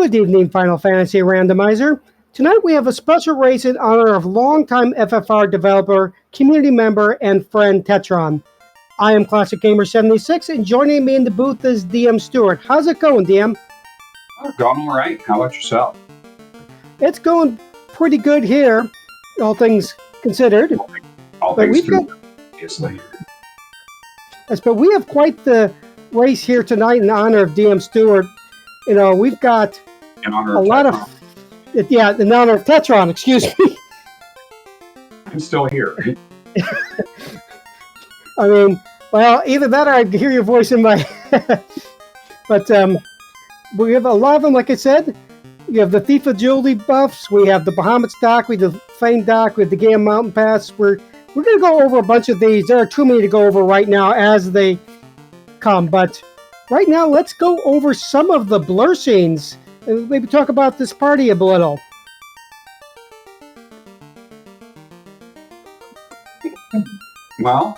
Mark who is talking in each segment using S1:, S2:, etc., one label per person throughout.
S1: Good evening, Final Fantasy Randomizer. Tonight we have a special race in honor of longtime FFR developer, community member, and friend Tetron. I am Classic Gamer 76, and joining me in the booth is DM Stewart. How's it going, DM?
S2: Oh, going all right. How about yourself?
S1: It's going pretty good here, all things considered.
S2: All things considered, obviously.
S1: Yes, but we have quite the race here tonight in honor of DM Stewart. You know, we've got
S2: in honor of Tetron.
S1: In honor of Tetron, excuse me.
S2: I'm still here.
S1: I mean, well, either that or I hear your voice in my head. But we have a lot of them, like I said. We have the Thief Agility buffs. We have the Bahamut's Dock. We have the Fane Dock. We have the Gam Mountain Pass. We're going to go over a bunch of these. There are too many to go over right now as they come. But right now, let's go over some of the blur scenes and maybe talk about this party a little.
S2: Well,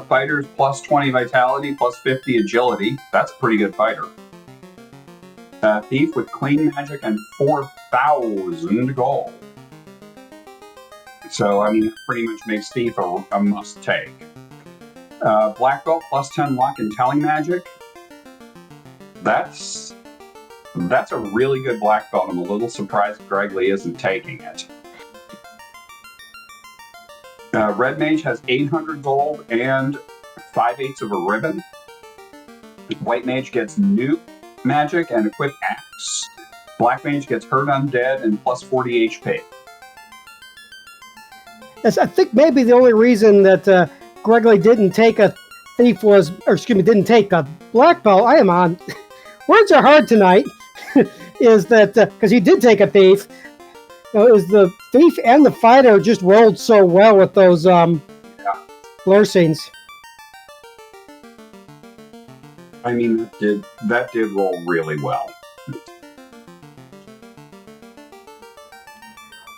S2: fighters plus 20 vitality, plus 50 agility. That's a pretty good fighter. Thief with clean magic and 4,000 gold. So, I mean, it pretty much makes Thief a must-take. Black belt plus 10 luck and telling magic. That's a really good black belt. I'm a little surprised Greg Lee isn't taking it. Red Mage has 800 gold and 5/8 of a ribbon. White Mage gets new magic and equip axe. Black Mage gets hurt undead and plus 40 HP.
S1: Yes, I think maybe the only reason that Greg Lee didn't take a thief was, or excuse me, didn't take a black belt. I am on. Words are hard tonight. Is that because he did take a thief? Is the thief and the fighter just rolled so well with those blur scenes?
S2: I mean, that did roll really well.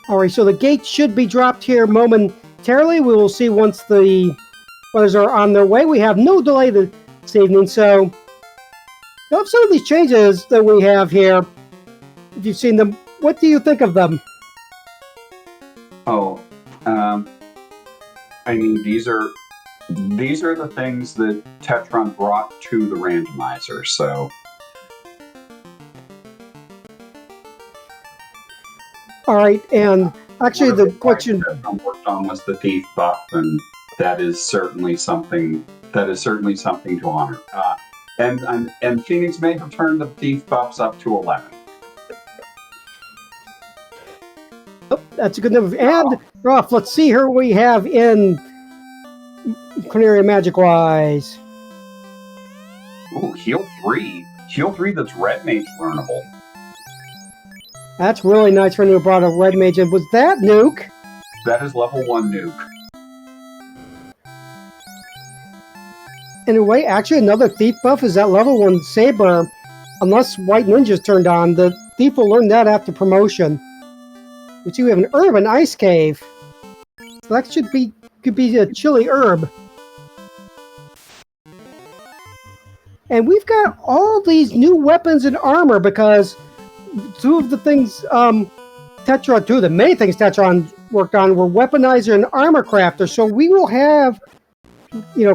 S1: All right, so the gates should be dropped here momentarily. We will see once the players are on their way. We have no delay this evening, so of some of these changes that we have here, if you've seen them, what do you think of them?
S2: Oh, I mean, these are the things that Tetron brought to the randomizer, so.
S1: All right, and actually the question
S2: Tetron worked on was the thief buff, and that is certainly something to honor. And Phoenix may have turned the thief buffs up to 11.
S1: Oh, that's a good number. And Ruff, let's see here what we have in Corneria magic-wise.
S2: Ooh, heal 3. Heal 3 that's Red Mage learnable.
S1: That's really nice for a new brought up Red Mage. And was that Nuke?
S2: That is level 1 Nuke.
S1: In a way, actually, another Thief buff is that level 1 Saber. Unless White Ninja's turned on, the Thief will learn that after promotion. We see we have an Urban Ice Cave. So that could be a chilly herb. And we've got all these new weapons and armor because two of the many things Tetron worked on were Weaponizer and Armor Crafter. So we will have,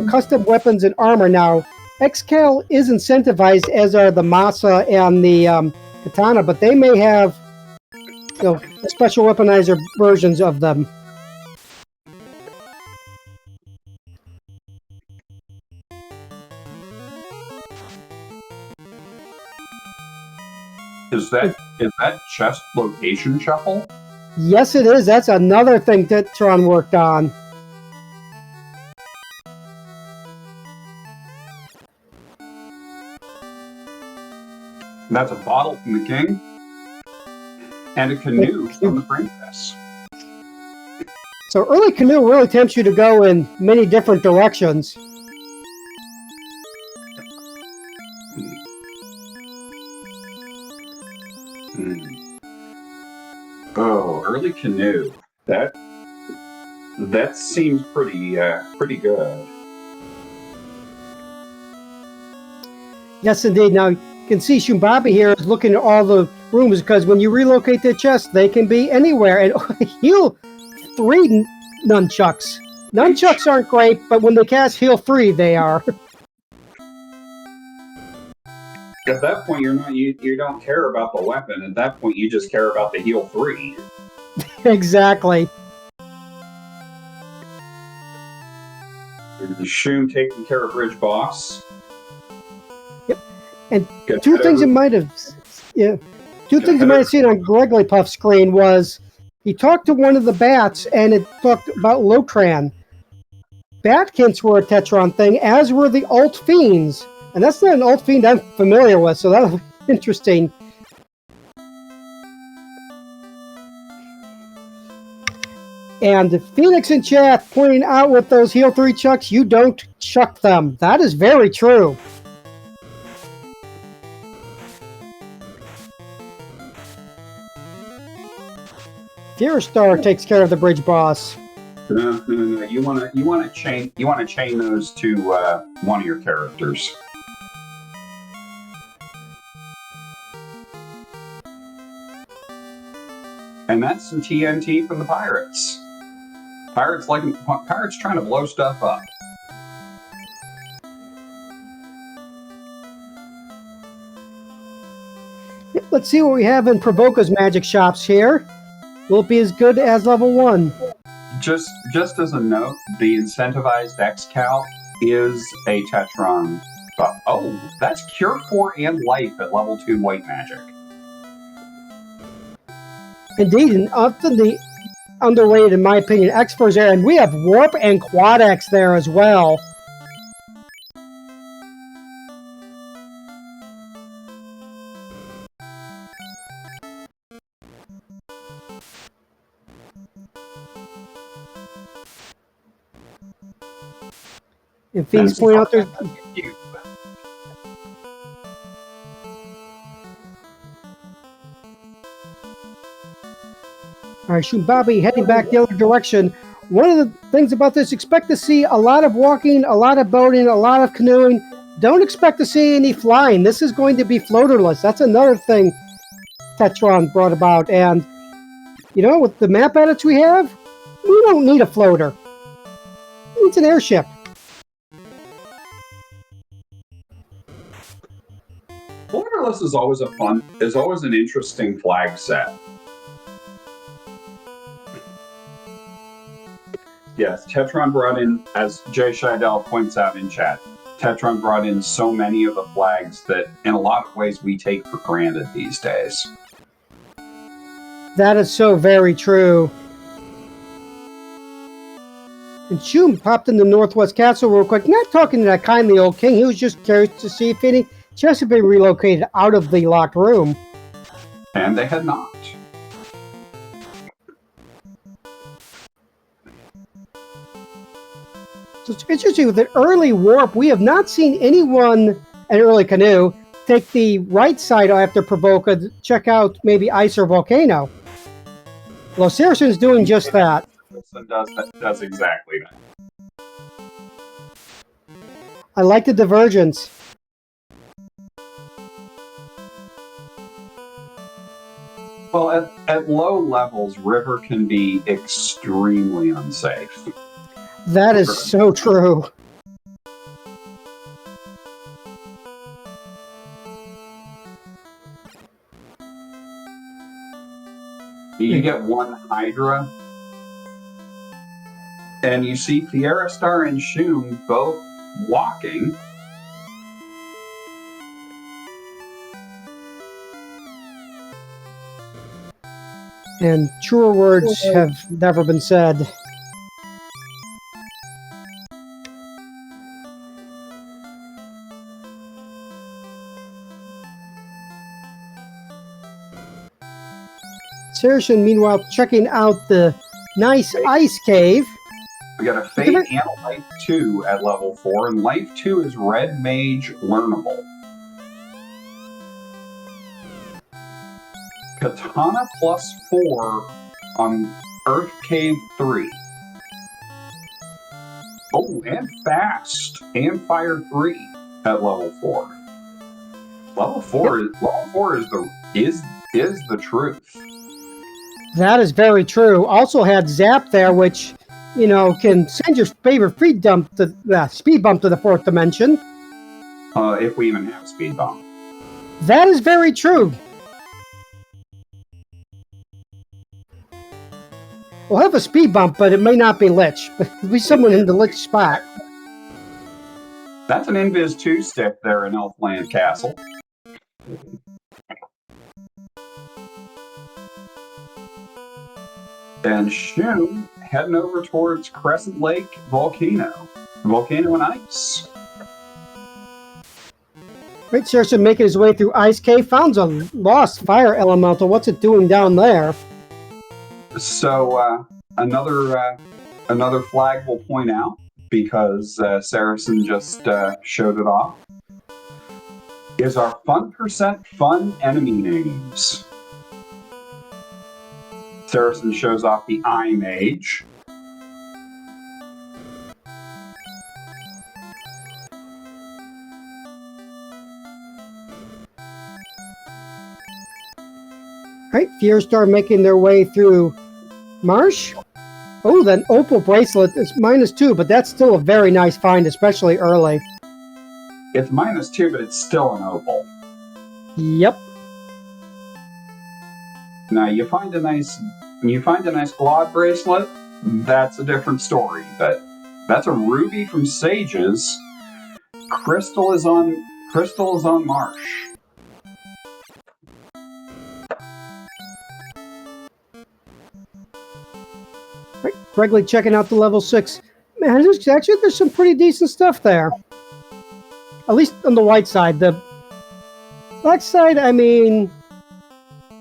S1: custom weapons and armor now. Xcal is incentivized, as are the Masa and the Katana, but they may have special weaponizer versions of them.
S2: Is that chest location shuffle?
S1: Yes, it is. That's another thing Tetron worked on.
S2: That's a bottle from the king. And a canoe from the princess.
S1: So early canoe really tempts you to go in many different directions.
S2: Oh, early canoe. That seems pretty good.
S1: Yes, indeed. Now, can see Shumbabi here is looking at all the rooms because when you relocate their chests, they can be anywhere. And heal 3 nunchucks. Nunchucks aren't great, but when they cast heal 3, they are.
S2: At that point, you don't care about the weapon. At that point, you just care about the heal 3.
S1: Exactly.
S2: Shum taking care of Bridge Boss.
S1: Yep. And two things you might have seen on Gregglypuff's screen was he talked to one of the bats and it talked about Lotran. Batkints were a Tetron thing, as were the Alt Fiends. And that's not an Alt Fiend I'm familiar with, so that'll be interesting. And Phoenix in chat pointing out with those heal 3 chucks, you don't chuck them. That is very true. Star takes care of the bridge boss.
S2: No. You want to chain those to one of your characters. And that's some TNT from the pirates. Pirates trying to blow stuff up.
S1: Let's see what we have in Provoca's magic shops here. Will it be as good as level 1?
S2: Just as a note, the incentivized X-Cal is a Tetron buff. Oh, that's Cure 4 and Life at level 2 white magic.
S1: Indeed, and often the underrated, in my opinion, X-Force there, and we have Warp and Quad X there as well. And Fiends point out there's... All right, Shumbabi heading back the other direction. One of the things about this, expect to see a lot of walking, a lot of boating, a lot of canoeing. Don't expect to see any flying. This is going to be floaterless. That's another thing Tetron brought about. And, you know, with the map edits we have, we don't need a floater. It's an airship.
S2: Floaterless is always an interesting flag set. Yes, Tetron brought in, as Jay Scheidel points out in chat, Tetron brought in so many of the flags that, in a lot of ways, we take for granted these days.
S1: That is so very true. And Shum popped in the Northwest Castle real quick, not talking to that kindly old king. He was just curious to see if any chests had been relocated out of the locked room.
S2: And they had not.
S1: So it's interesting, with an early warp, we have not seen anyone, an early canoe, take the right side after Provoca, check out maybe ice or volcano. Well, Saracen's doing just that.
S2: Does exactly that.
S1: I like the divergence.
S2: Well, at low levels, river can be extremely unsafe.
S1: That is so true.
S2: You get one Hydra, and you see Star and Shum both walking.
S1: And truer words have never been said. Saracen, meanwhile, checking out the nice ice cave.
S2: We got a Fate and a Life 2 at level 4, and Life 2 is Red Mage learnable. Katana +4 on Earth Cave 3. Oh, and Fast and Fire 3 at level 4. Level 4 is the truth.
S1: That is very true. Also had Zap there, which, you know, can send your favorite speed bump to the fourth dimension.
S2: If we even have a speed bump.
S1: That is very true. We'll have a speed bump, but it may not be Lich. But it'll be someone in the Lich spot.
S2: That's an Invis 2 stick there in Elfland Castle. And Shun heading over towards Crescent Lake Volcano. Volcano and Ice.
S1: Great Saracen making his way through Ice Cave. Found a lost fire elemental. What's it doing down there?
S2: So another flag will point out, because Saracen just showed it off, is our fun enemy names. Saracen shows off the Eye Mage.
S1: Right, Fierstar making their way through Marsh. Oh, that Opal bracelet is -2, but that's still a very nice find, especially early.
S2: It's -2, but it's still an opal.
S1: Yep.
S2: Now you find a nice Glod bracelet, that's a different story. But that's a ruby from Sages. Crystal is on Marsh.
S1: Right, Gregory checking out the level 6. Man, there's some pretty decent stuff there. At least on the white side. The black side, I mean,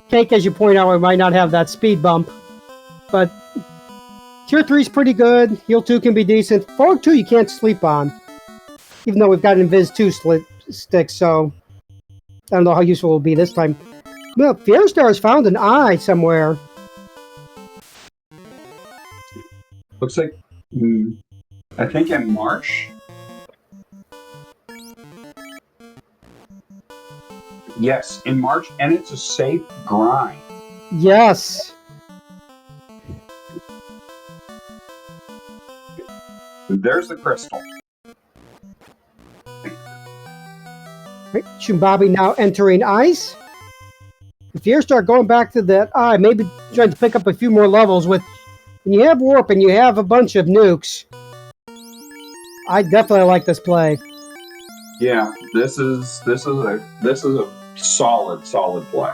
S1: Cake, as you point out, we might not have that speed bump. But Tier 3 is pretty good. Heal 2 can be decent. Fog 2 you can't sleep on. Even though we've got Invis 2 sticks, so I don't know how useful it will be this time. Well, Fierstar has found an eye somewhere.
S2: Looks like, I think in March. Yes, in March, and it's a safe grind.
S1: Yes.
S2: There's the crystal.
S1: Right, Shumbabi now entering ice. If you start going back to that eye, maybe trying to pick up a few more levels with. When you have warp and you have a bunch of nukes, I definitely like this play.
S2: Yeah, this is a solid play.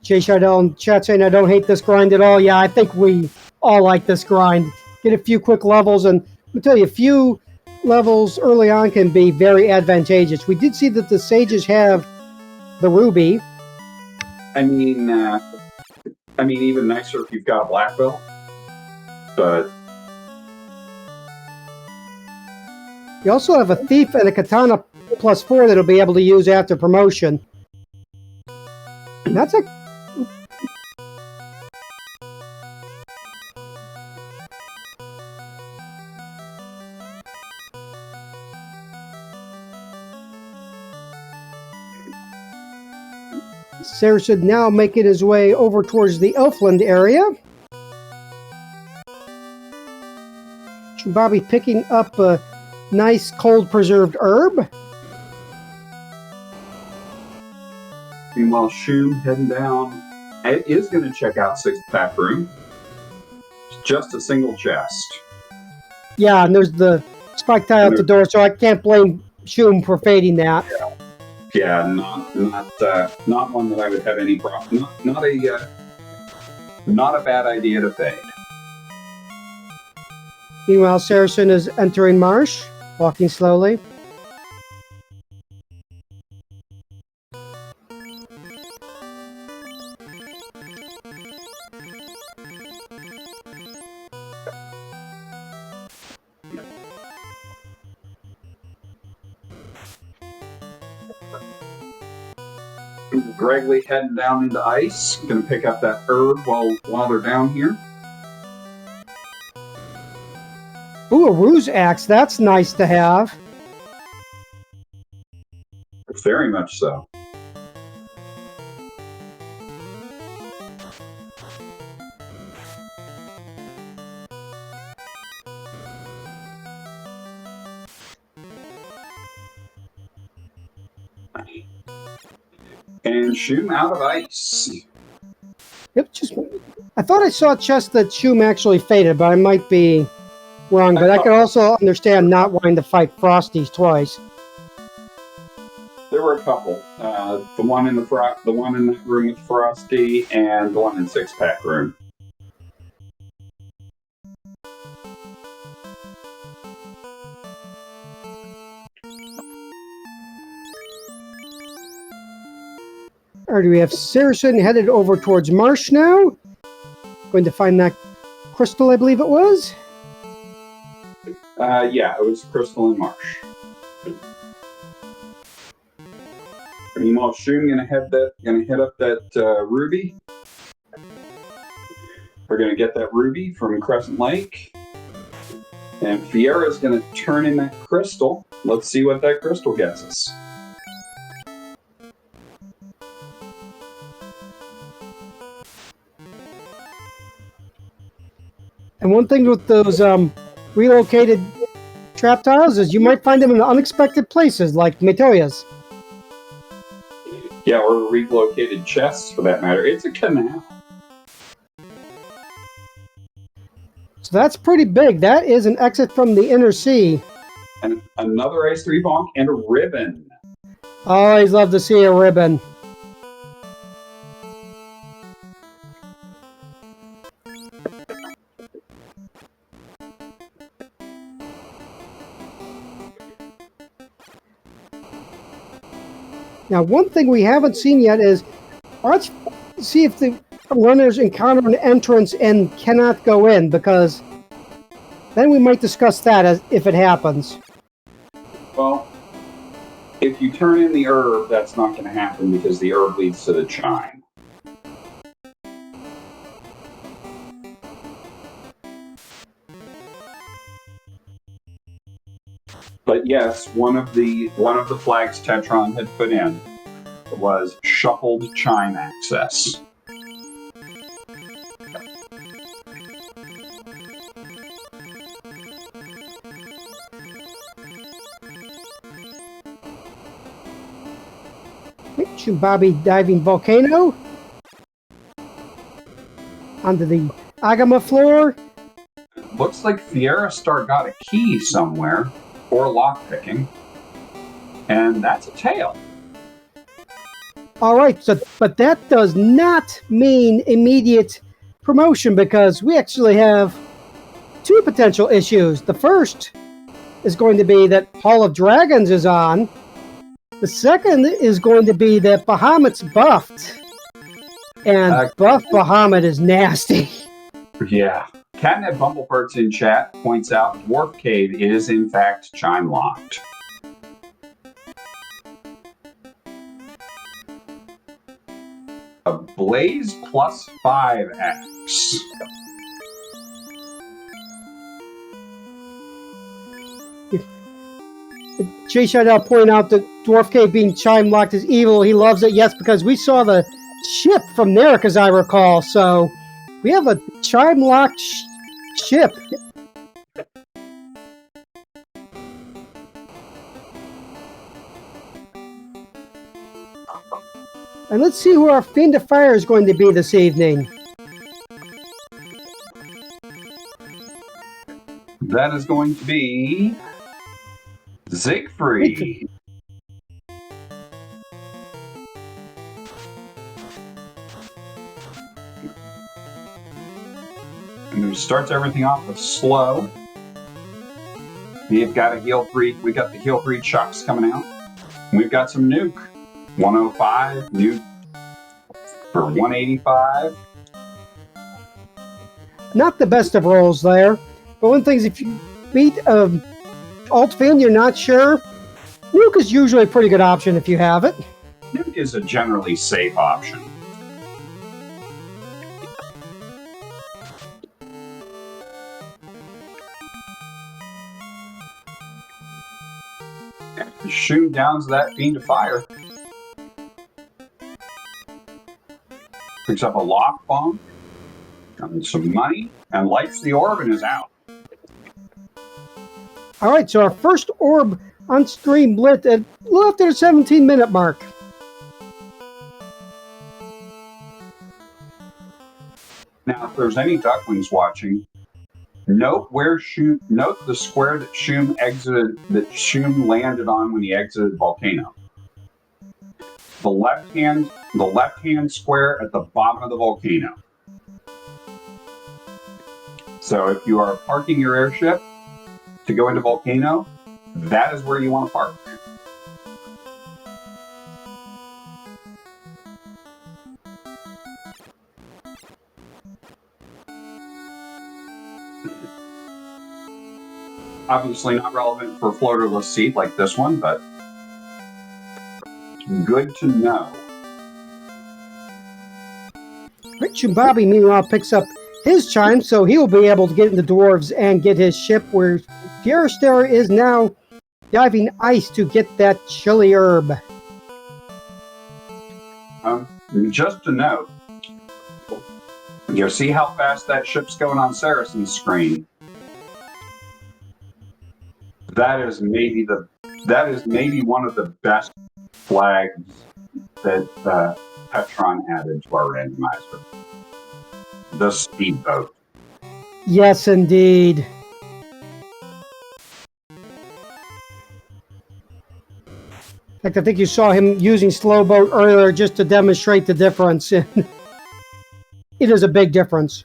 S1: Jay Shardell in chat saying I don't hate this grind at all. Yeah, I think we all like this grind. Get a few quick levels, and I'll tell you, a few levels early on can be very advantageous. We did see that the Sages have the Ruby.
S2: I mean, even nicer if you've got a black belt. But
S1: you also have a Thief and a Katana +4 that'll be able to use after promotion. And that's a Saracen now making his way over towards the Elfland area. Bobby picking up a nice cold preserved herb.
S2: Meanwhile, Shum heading down. It is going to check out 6th pack room. It's just a single chest.
S1: Yeah, and there's the spike tie out the door, so I can't blame Shum for fading that.
S2: Yeah, not one that I would have any problem. Not a bad idea to fade.
S1: Meanwhile, Saracen is entering Marsh, walking slowly.
S2: Gregley heading down into ice. Gonna pick up that herb while they're down here.
S1: Ooh, a ruse axe. That's nice to have.
S2: Very much so. And shoot him out of ice.
S1: Yep, I thought I saw a chest that Shum actually faded, but I might be wrong. But I could also understand not wanting to fight Frosties twice.
S2: There were a couple. The one in that room with Frosty, and the one in six-pack room.
S1: Alright, we have Saracen headed over towards Marsh now. Going to find that crystal, I believe it was.
S2: Yeah, it was Crystal and Marsh. Meanwhile, Shun gonna hit up that ruby. We're gonna get that ruby from Crescent Lake, and Fiera's gonna turn in that crystal. Let's see what that crystal gets us.
S1: And one thing with those relocated trap tiles is you might find them in unexpected places, like Metoya's.
S2: Yeah, or relocated chests, for that matter. It's a canal.
S1: So that's pretty big. That is an exit from the inner sea.
S2: And another Ice 3 bonk and a ribbon.
S1: Always love to see a ribbon. Now, one thing we haven't seen yet is, let's see if the runners encounter an entrance and cannot go in, because then we might discuss that as if it happens.
S2: Well, if you turn in the herb, that's not going to happen because the herb leads to the chime. But yes, one of the flags Tetron had put in was shuffled chime access.
S1: Bobby diving volcano onto the Agama floor.
S2: Looks like Fiera Star got a key somewhere, or lockpicking, and that's a tail.
S1: All right, but that does not mean immediate promotion, because we actually have two potential issues. The first is going to be that Hall of Dragons is on. The second is going to be that Bahamut's buffed. And buff Bahamut is nasty.
S2: Yeah. Catnip Bumblefarts in chat points out Dwarf Cave is in fact chime locked. A Blaze +5 axe.
S1: Jay Shadell pointed out that Dwarf Cave being chime locked is evil. He loves it, yes, because we saw the ship from Narek, as I recall. So we have a chime locked ship. And let's see who our Fiend of Fire is going to be this evening.
S2: That is going to be Siegfried. And it starts everything off with slow. We've got a heal free. We got the heal free chucks coming out. We've got some nuke. 105 nuke for 185.
S1: Not the best of rolls there. But one thing is, if you beat alt fin, you're not sure. Nuke is usually a pretty good option if you have it.
S2: Nuke is a generally safe option. Shoom downs that fiend of fire. Picks up a lock bomb and some money and lights the orb and is out.
S1: All right, so our first orb on stream lit at a little after the 17-minute mark.
S2: Now, if there's any ducklings watching, note the square that Shoom landed on when he exited the volcano. The left hand square at the bottom of the volcano. So if you are parking your airship to go into volcano, that is where you want to park. Obviously not relevant for a floaterless seat like this one, but good to know.
S1: Rich and Bobby, meanwhile, picks up his chime, so he will be able to get in the dwarves and get his ship, where Fierster is now diving ice to get that chili herb.
S2: Just to note, you see how fast that ship's going on Saracen's screen. That is maybe one of the best flags that Tetron added to our randomizer. The speedboat.
S1: Yes, indeed. In fact, I think you saw him using slow boat earlier just to demonstrate the difference. It is a big difference.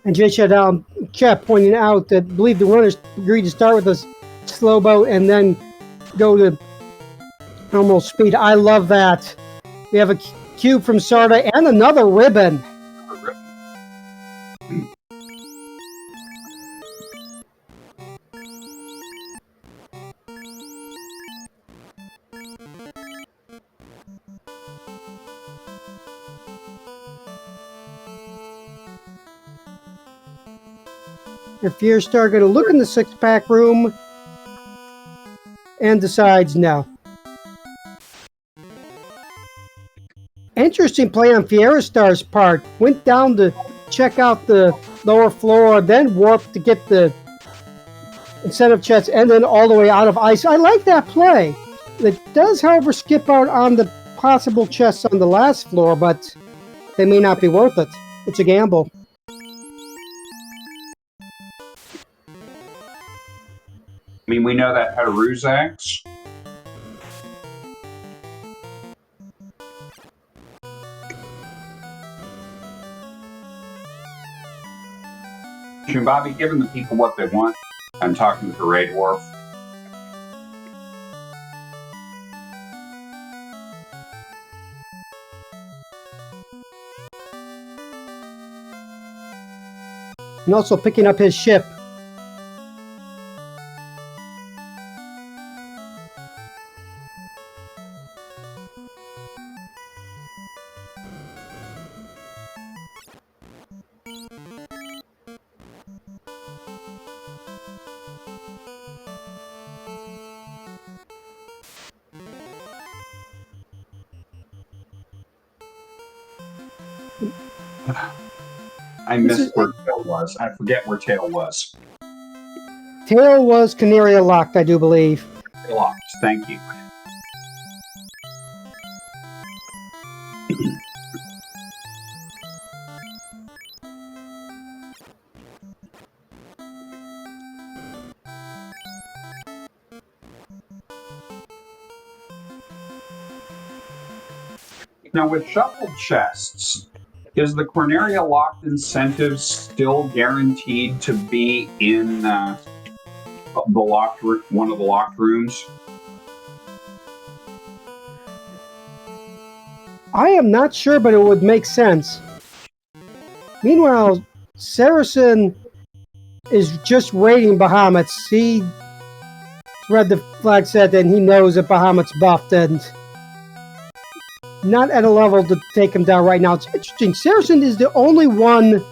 S1: And Jay Shadow kept pointing out that I believe the runners agreed to start with a slow boat and then go to normal speed. I love that. We have a cube from Sarda and another ribbon. If you're going to look in the six-pack room and decides no. Interesting play on Fierastar's part. Went down to check out the lower floor, then warped to get the incentive chests, and then all the way out of ice. I like that play. It does, however, skip out on the possible chests on the last floor, but they may not be worth it. It's a gamble.
S2: I mean, we know that Haruzax. Bobby giving the people what they want. I'm talking to the Raid Dwarf.
S1: And also picking up his ship.
S2: I missed where Tail was. I forget where Tail was.
S1: Tail was Canaria locked, I do believe.
S2: Locked. Thank you. Now, with shuffled chests, is the Corneria locked incentive still guaranteed to be in the one of the locked rooms?
S1: I am not sure, but it would make sense. Meanwhile, Saracen is just raiding Bahamut's. He read the flag set and he knows that Bahamut's buffed and not at a level to take him down right now. It's interesting. Saracen is the only one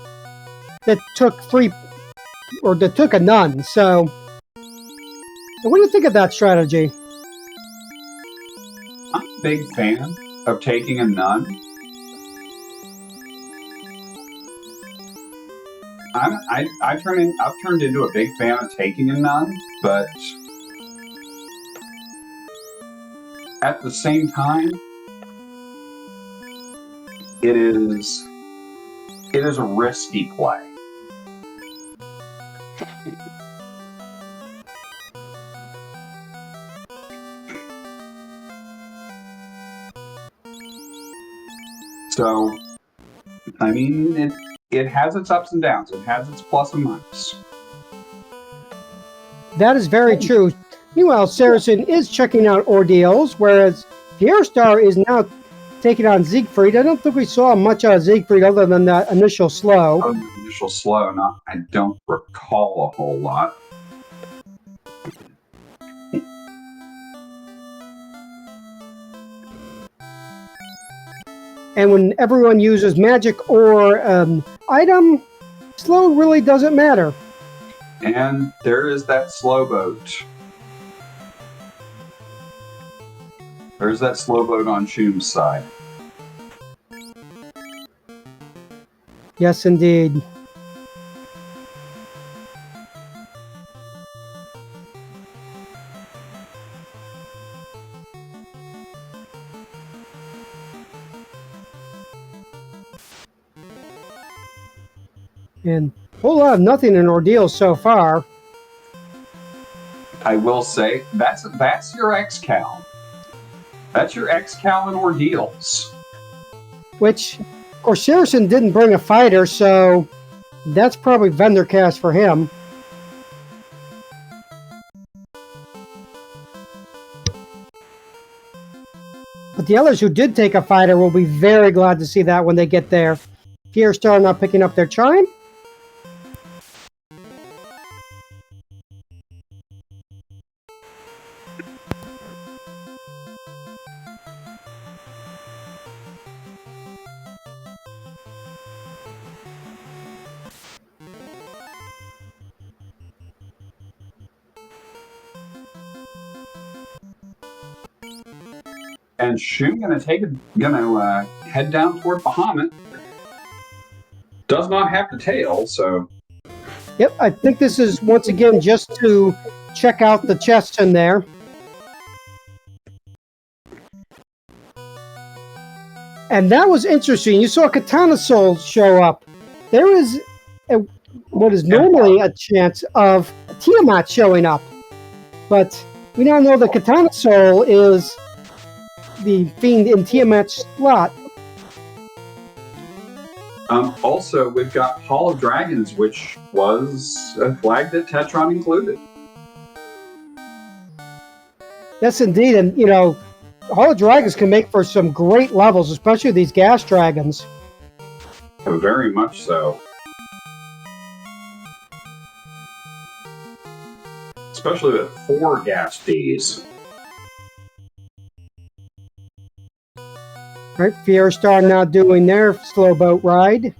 S1: that took a nun. So, what do you think of that strategy?
S2: I'm a big fan of taking a nun. I've turned into a big fan of taking a nun, but at the same time, it is a risky play. So, I mean, it has its ups and downs. It has its plus and minus.
S1: That is very true. Meanwhile, Saracen is checking out ordeals, whereas Fierstar is now taking on Siegfried. I don't think we saw much out of Siegfried other than that initial slow.
S2: Oh, the initial slow, I don't recall a whole lot.
S1: And when everyone uses magic or item, slow really doesn't matter.
S2: And there is that slow boat. There's that slow boat on Shum's side.
S1: Yes, indeed. And a whole lot of nothing in ordeals so far.
S2: I will say, that's your X-Cal. That's your X-Cal in ordeals.
S1: Which, of course, Saracen didn't bring a fighter, so that's probably vendor cast for him. But the others who did take a fighter will be very glad to see that when they get there. Fierstar not picking up their chime.
S2: And Shum gonna head down toward Bahamut. Does not have the tail, so.
S1: Yep, I think this is once again just to check out the chests in there. And that was interesting. You saw Katana Soul show up. There is what is normally a chance of Tiamat showing up. But we now know that Katana Soul is the fiend in Tiamat's slot.
S2: Also, we've got Hall of Dragons, which was a flag that Tetron included.
S1: Yes, indeed. And, you know, Hall of Dragons can make for some great levels, especially these gas dragons.
S2: Very much so. Especially with 4 gas Ds.
S1: Right, Fierstar now doing their slow boat ride.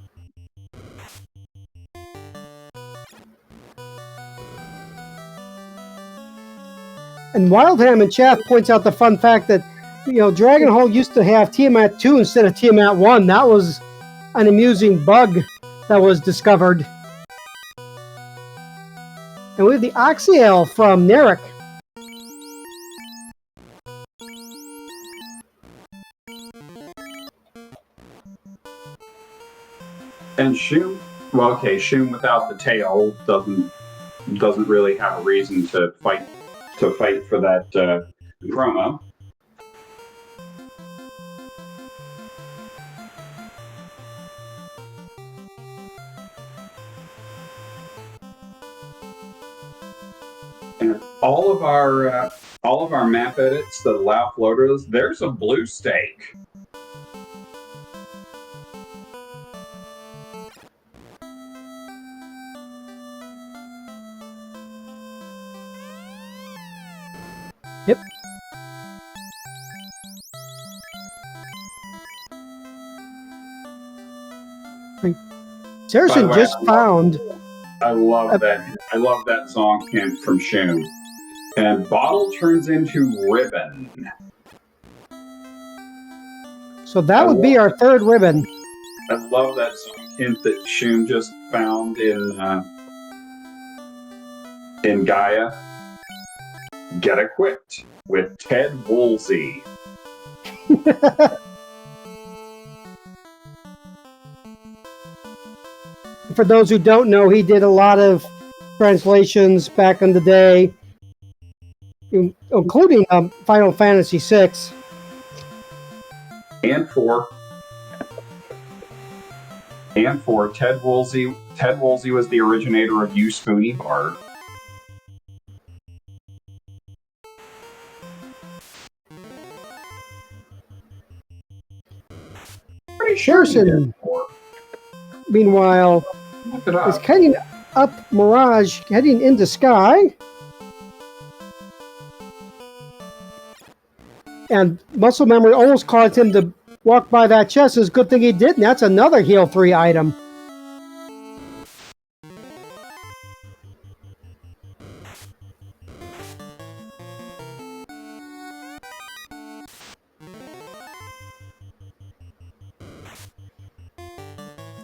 S1: And Wildham in chat points out the fun fact that, you know, Dragon Hall used to have Tiamat 2 instead of Tiamat 1. That was an amusing bug that was discovered. And we have the Oxyale from Narek.
S2: And Shum, well, okay, Shum without the tail doesn't really have a reason to fight for that promo. all of our map edits that allow floaters. There's a blue stake.
S1: Yep. Saracen just found.
S2: I love that. I love that song from Shun. And bottle turns into ribbon.
S1: So that would be our third ribbon.
S2: I love that song hint that Shun just found in Gaia. Get equipped with Ted Woolsey.
S1: For those who don't know, he did a lot of translations back in the day, including Final Fantasy VI.
S2: And for Ted Woolsey. Ted Woolsey was the originator of You Spoony Bart.
S1: Saracen, meanwhile, is heading up Mirage, heading into Sky. And muscle memory almost caused him to walk by that chest. It's a good thing he didn't. That's another heal 3 item.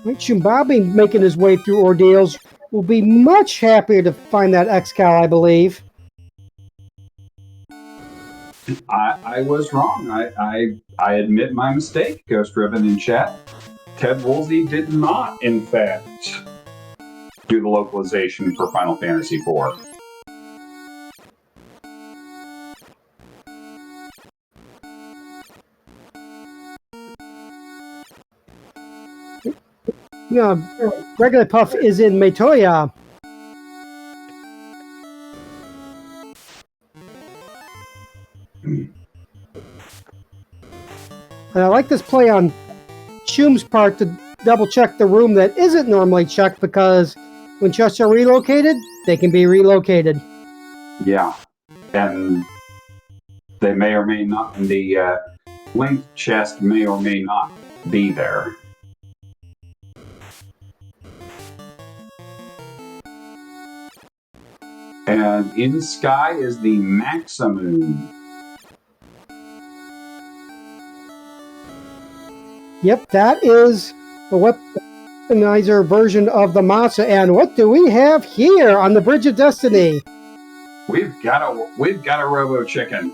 S1: Shumbabi, making his way through ordeals, will be much happier to find that Excal, I believe.
S2: I was wrong. I admit my mistake, Ghost Ribbon in chat. Ted Woolsey did not, in fact, do the localization for Final Fantasy IV.
S1: Regular Puff is in Metoya. And I like this play on Shum's part to double check the room that isn't normally checked, because when chests are relocated, they can be relocated.
S2: Yeah. And they may or may not, the linked chest may or may not be there. And in Sky is the Maximoon.
S1: Yep, that is the weaponizer version of the Masa. And what do we have here on the Bridge of Destiny?
S2: We've got a Robo Chicken.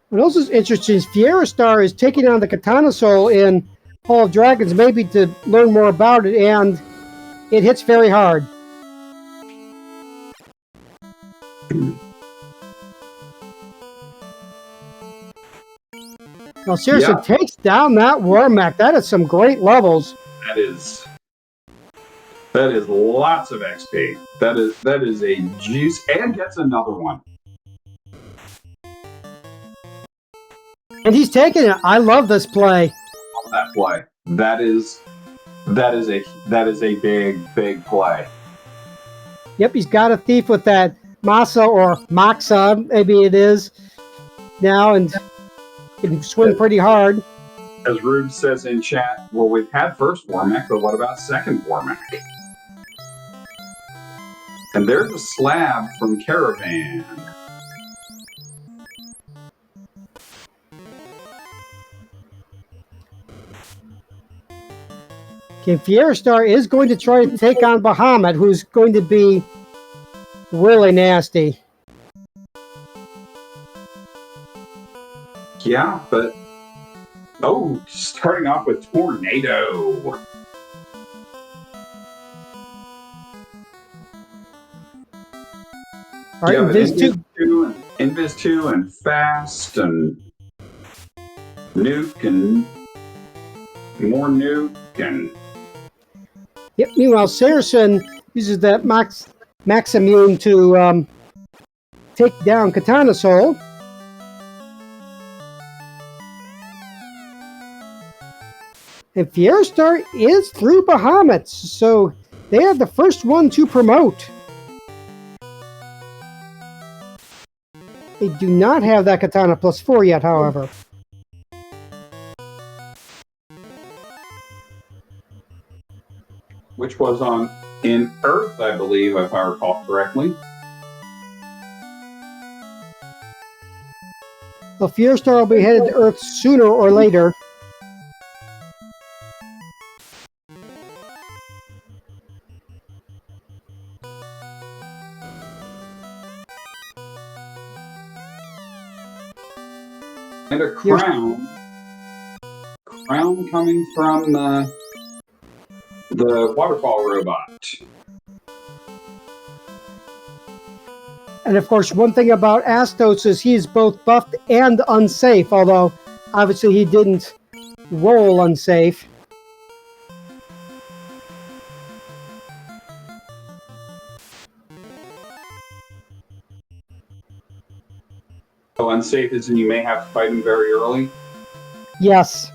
S1: What else is interesting is Fiera Star is taking on the Katana Soul in Hall of Dragons, maybe to learn more about it, and it hits very hard. Now, seriously, takes down that Warmac. That is some great levels.
S2: That is lots of XP. That is a juice, and gets another one.
S1: And he's taking it. I love this play.
S2: That play. That is a big play.
S1: Yep, he's got a thief with that Masa or Maxa, maybe it is now, and can swing pretty hard.
S2: As Rube says in chat, well, we've had first Warmac, but what about second Warmac? And there's a slab from Caravan.
S1: Okay, Fiera Star is going to try to take on Bahamut, who's going to be really nasty.
S2: Yeah, but... Oh, starting off with Tornado. All
S1: right,
S2: yeah,
S1: Invis
S2: 2 and Fast and Nuke and More nuke and
S1: Yep. Meanwhile, Saracen uses that max immune to take down Katana Soul. And Fierstar is through Bahamut, so they are the first one to promote. They do not have that Katana +4 yet, however.
S2: which was in Earth, I believe, if I recall correctly.
S1: Well, Fierstar will be headed to Earth sooner or later.
S2: And a crown. Crown coming from the waterfall robot.
S1: And of course, one thing about Astos is he is both buffed and unsafe, although obviously he didn't roll unsafe.
S2: So unsafe is, and you may have to fight him very early.
S1: Yes.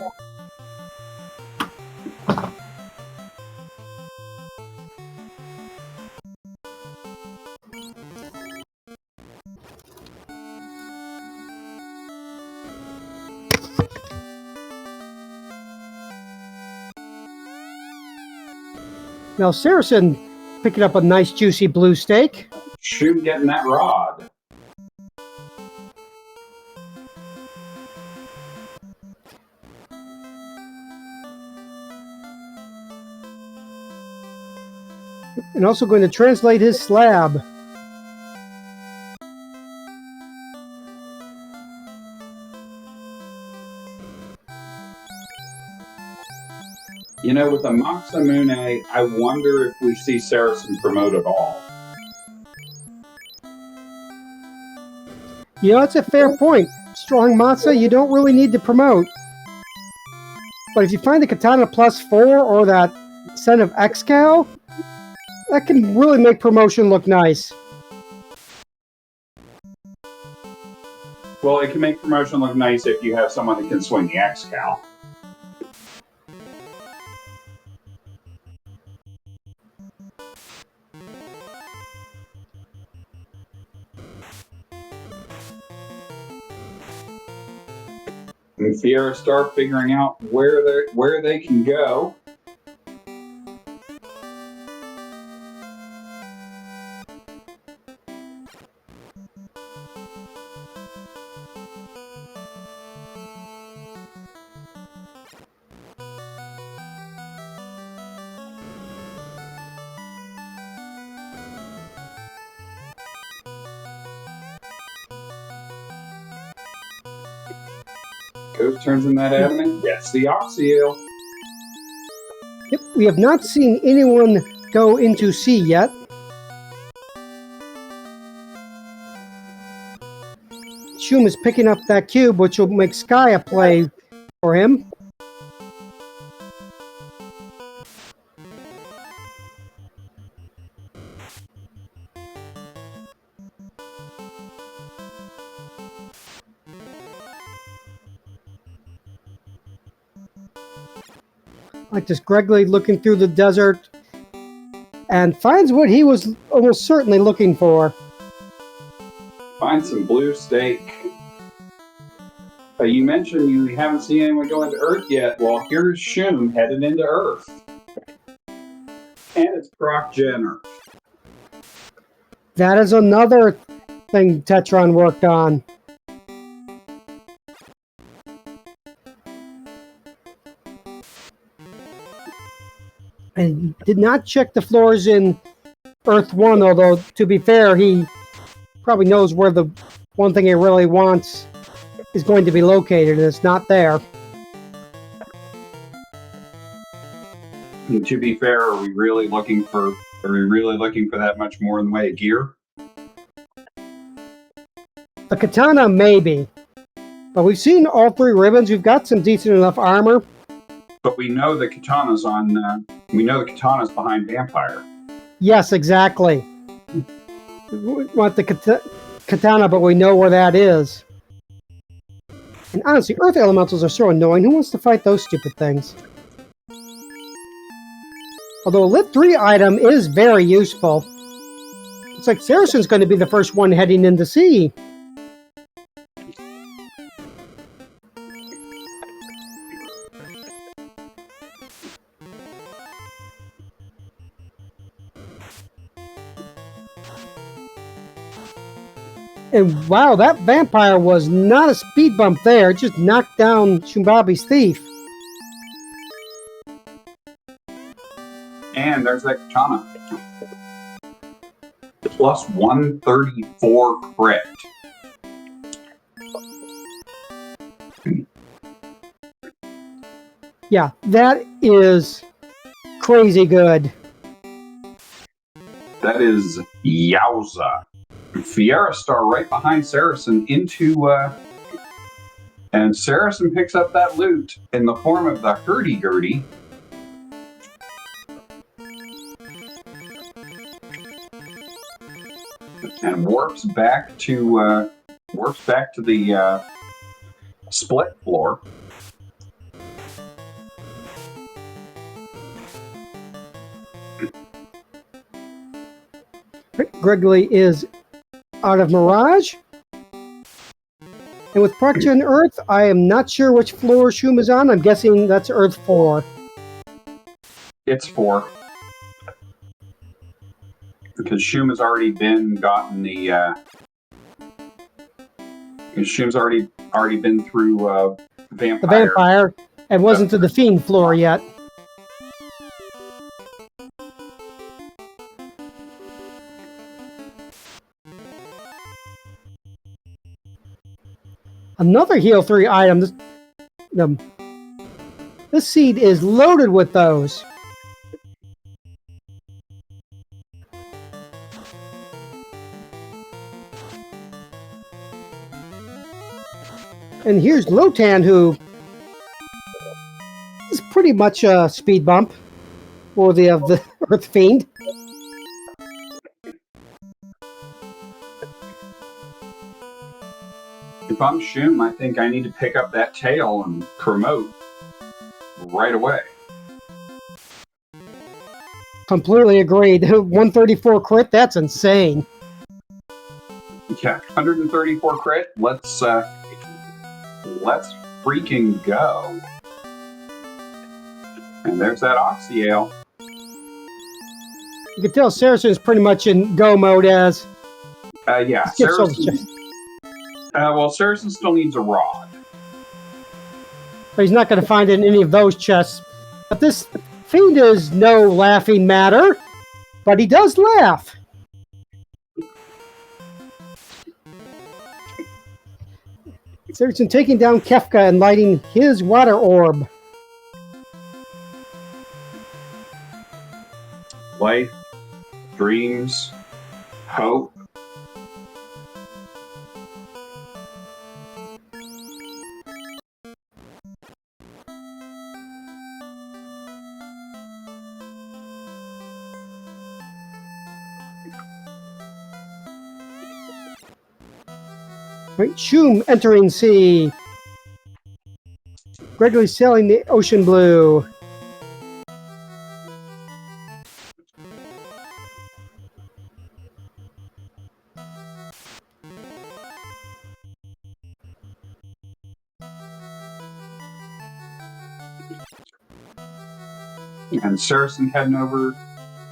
S1: Now Saracen picking up a nice juicy blue steak.
S2: Shoot, getting that rod.
S1: And also going to translate his slab.
S2: You know, with the Maxamune, I wonder if we see Saracen promote at all.
S1: You know, it's a fair point. Strong Matza, you don't really need to promote. But if you find the Katana +4 or that Son of Excal, that can really make promotion look nice.
S2: Well, it can make promotion look nice if you have someone that can swing the X-Cal. And Fiera start figuring out where they can go. Ghost turns in that adamant. Yes, the Oxyale.
S1: Yep, we have not seen anyone go into C yet. Shum is picking up that cube, which will make Sky a play for him. Like this Gregory looking through the desert and finds what he was almost certainly looking for.
S2: Find some blue steak. You mentioned you haven't seen anyone go into Earth yet. Well, here's Shun headed into Earth. And it's Croc Jenner.
S1: That is another thing Tetron worked on. And did not check the floors in Earth 1, although, to be fair, he probably knows where the one thing he really wants is going to be located, and it's not there.
S2: And to be fair, are we really looking for that much more in the way of gear?
S1: The Katana, maybe. But we've seen all three ribbons. We've got some decent enough armor.
S2: But we know the katana's on. We know the katana's behind Vampire.
S1: Yes, exactly. We want the katana, but we know where that is. And honestly, Earth Elementals are so annoying. Who wants to fight those stupid things? Although a Lit 3 item is very useful. It's like Saracen's going to be the first one heading into sea. And wow, that vampire was not a speed bump there. It just knocked down Shumbabi's thief.
S2: And there's that katana. Plus 134 crit.
S1: Yeah, that is crazy good.
S2: That is yowza. Fiera Star right behind Saracen into, and Saracen picks up that loot in the form of the hurdy-gurdy. And warps back to the split floor.
S1: Gregory is out of Mirage. And with Pracha and Earth, I am not sure which floor Shum is on. I'm guessing that's Earth 4.
S2: It's 4. Because Shum has already gotten the Shum's already been through Vampire.
S1: The Vampire, and wasn't to the Fiend floor yet. Another Heal 3 item. This seed is loaded with those. And here's Lotan, who is pretty much a speed bump worthy of the Earth Fiend.
S2: If I'm Shum, I think I need to pick up that tail and promote right away.
S1: Completely agreed. 134 crit, that's insane.
S2: Yeah, 134 crit. Let's freaking go. And there's that Oxyale.
S1: You can tell Saracen is pretty much in go mode as...
S2: Yeah, Saracen... well, Saracen still needs a rod.
S1: But he's not going to find it in any of those chests. But this Fiend is no laughing matter. But he does laugh. Saracen taking down Kefka and lighting his water orb.
S2: Life, dreams, hope.
S1: Right, Shum entering sea. Gregory sailing the ocean blue.
S2: And Saracen heading over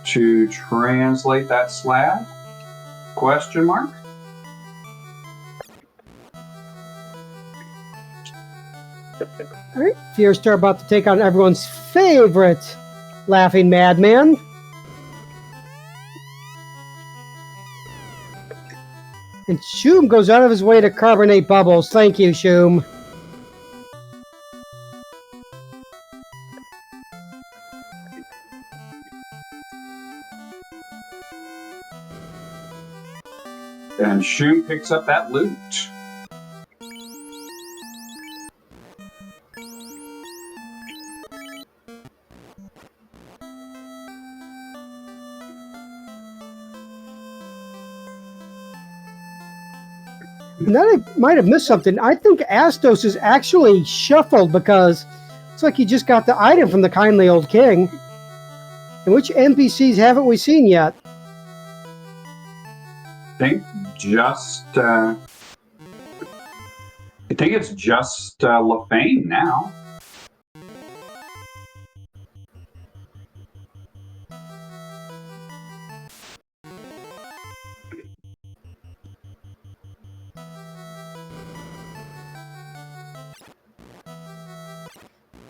S2: to translate that slab? Question mark?
S1: Alright, Fierstar about to take on everyone's favorite laughing madman. And Shum goes out of his way to carbonate bubbles. Thank you, Shum.
S2: And Shum picks up that loot.
S1: And then I might have missed something. I think Astos is actually shuffled because it's like he just got the item from the kindly old king. And which NPCs haven't we seen yet?
S2: I think it's just LaFane now.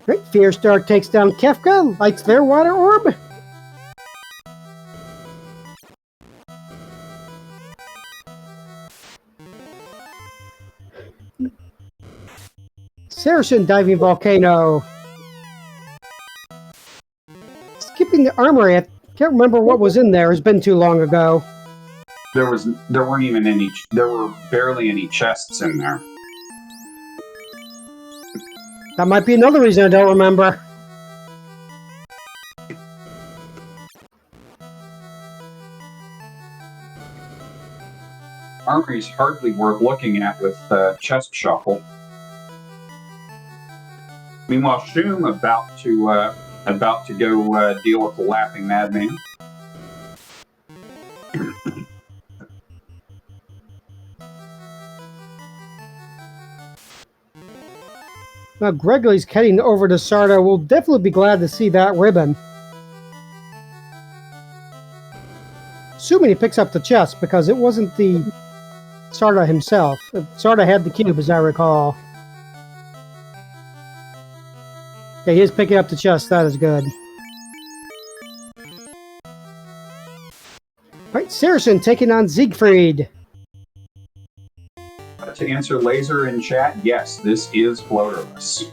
S1: Right, Fearstar takes down Kefka, lights their water orb. Saracen diving volcano. Skipping the armory. I can't remember what was in there. It's been too long ago.
S2: There were barely any chests in there.
S1: That might be another reason I don't remember.
S2: Armory's hardly worth looking at with chest shuffle. Meanwhile, Shum about to go deal with the laughing madman.
S1: Now Gregory's heading over to Sarda. We'll definitely be glad to see that ribbon. Assuming he picks up the chest, because it wasn't the Sarda himself. Sarda had the cube, as I recall. Okay, he is picking up the chest. That is good. Right, Saracen taking on Siegfried.
S2: To answer Laser in chat, yes, this is floaterless.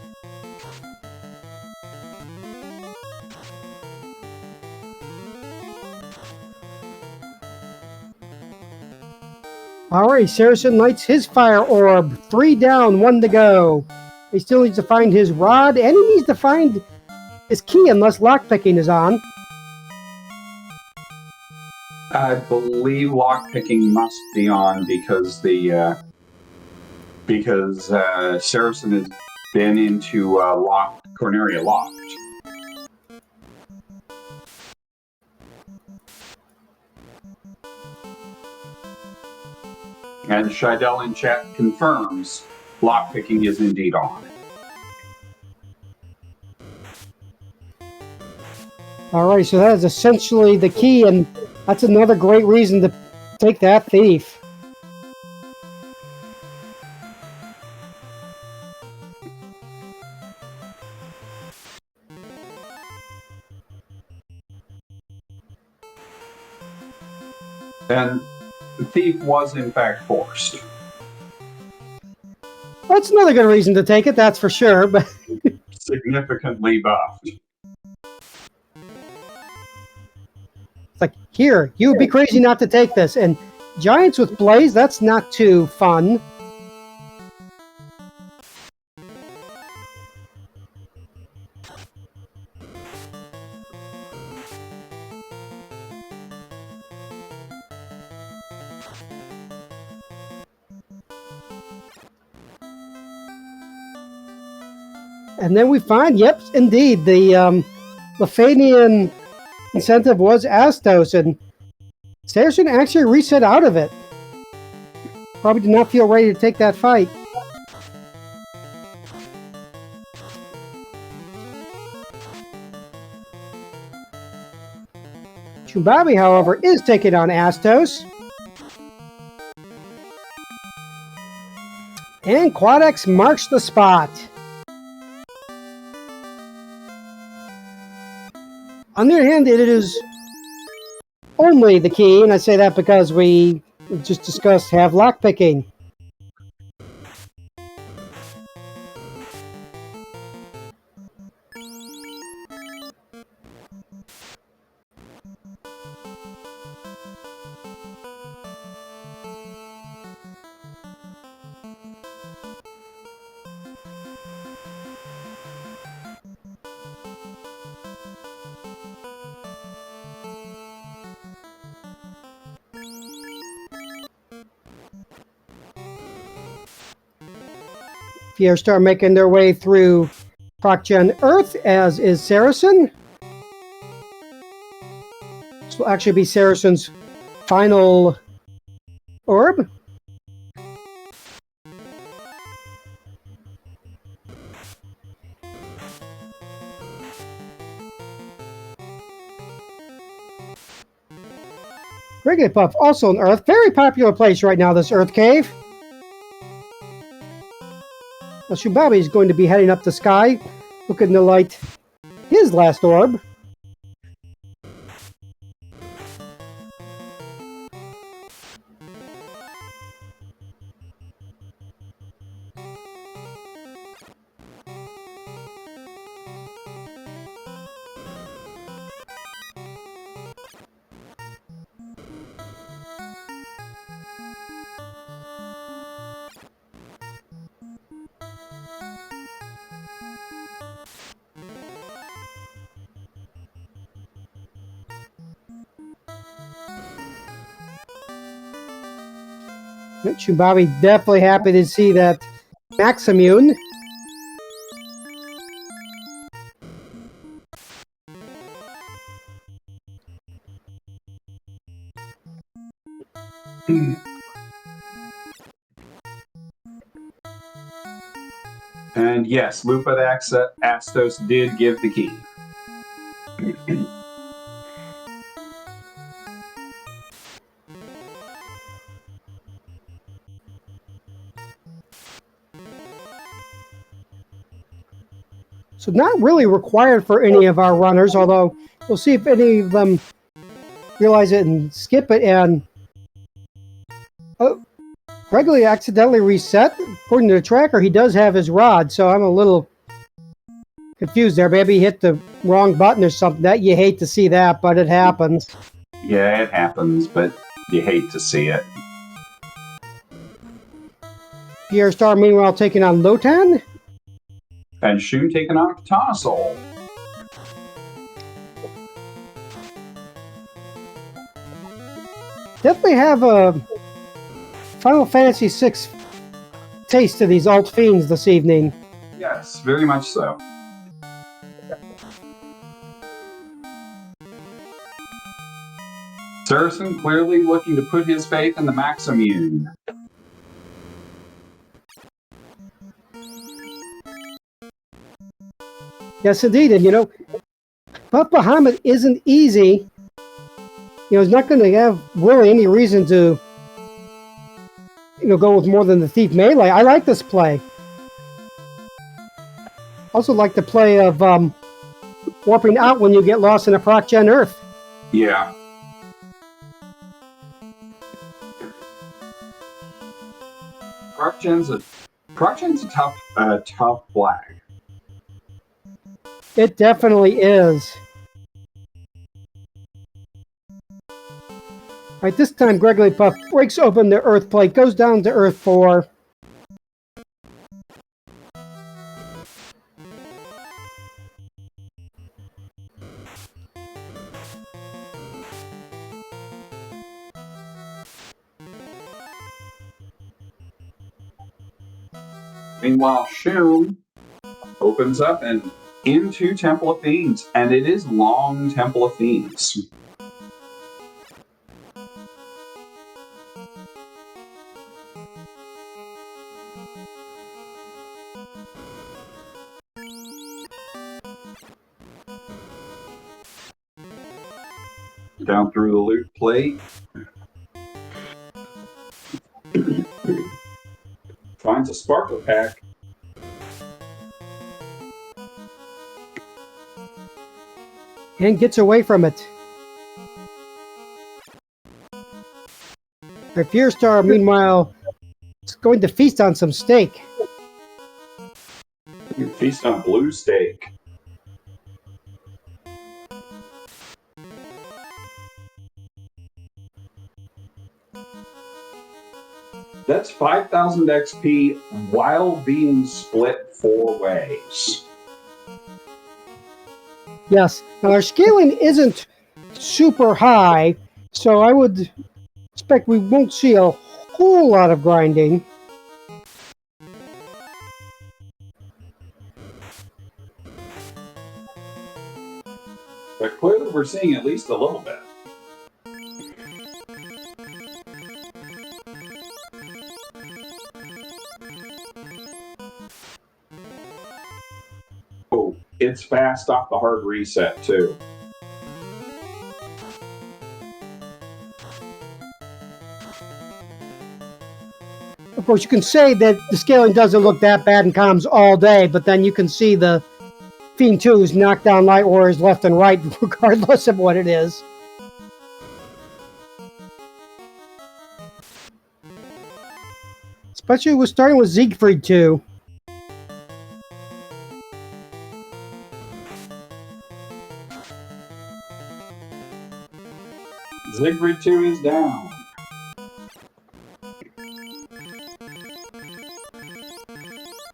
S1: Alright, Saracen lights his fire orb. 3 down, 1 to go. He still needs to find his rod, and he needs to find his key unless lockpicking is on.
S2: I believe lockpicking must be on because Saracen has been into Corneria Loft. And Shidell in chat confirms lockpicking is indeed on.
S1: Alright, so that is essentially the key, and that's another great reason to take that thief.
S2: And the thief was in fact forced.
S1: That's another good reason to take it, that's for sure, but
S2: Significantly buffed.
S1: it's like, here, you would be crazy not to take this, and Giants with Blaze, that's not too fun. And then we find, yep, indeed, the Lefanian incentive was Astos, and Saracen actually reset out of it. Probably did not feel ready to take that fight. Chumbabi, however, is taking on Astos. And Quadex marks the spot. On the other hand, it is only the key, and I say that because we just discussed have lockpicking. Fierstar making their way through ProcGen Earth, as is Saracen. This will actually be Saracen's final orb. Wigglypuff, also on Earth. Very popular place right now, this Earth Cave. Now, Shubabi is going to be heading up the sky, looking to light his last orb. Shubabi definitely happy to see that Maximune.
S2: And yes, Lupa Astos did give the key.
S1: So not really required for any of our runners, although we'll see if any of them realize it and skip it. And Gregory accidentally reset. According to the tracker, he does have his rod, so I'm a little confused there. Maybe he hit the wrong button or something. That you hate to see that, but it happens.
S2: Yeah, it happens, but you hate to see it.
S1: Fierstar, meanwhile, taking on Lotan.
S2: And Shun taking on Katana Soul.
S1: Definitely have a Final Fantasy VI taste to these alt fiends this evening.
S2: Yes, very much so. Saracen clearly looking to put his faith in the Maximune.
S1: Yes, indeed. And, Buff Bahamut isn't easy. He's not going to have really any reason to, go with more than the Thief Melee. I like this play. Also like the play of warping out when you get lost in a ProcGen Earth.
S2: Yeah. ProcGen's a tough flag.
S1: It definitely is. Alright, this time Gregory Puff breaks open the Earth plate, goes down to Earth 4.
S2: Meanwhile, Shun opens up and into Temple of Fiends, and it is long Temple of Fiends. Down through the loot plate. Finds a sparkler pack.
S1: And gets away from it. Our Fierstar, meanwhile, is going to feast on some steak.
S2: Feast on blue steak. That's 5,000 XP while being split 4 ways.
S1: Yes. Now, our scaling isn't super high, so I would expect we won't see a whole lot of grinding.
S2: we're seeing at least a little bit. Oh, it's fast off the hard reset, too.
S1: Of course, you can say that the scaling doesn't look that bad in comms all day, but then you can see the Fiend 2's knock down Light Warriors left and right, regardless of what it is. Especially with starting with Siegfried 2.
S2: Siegfried 2 is down.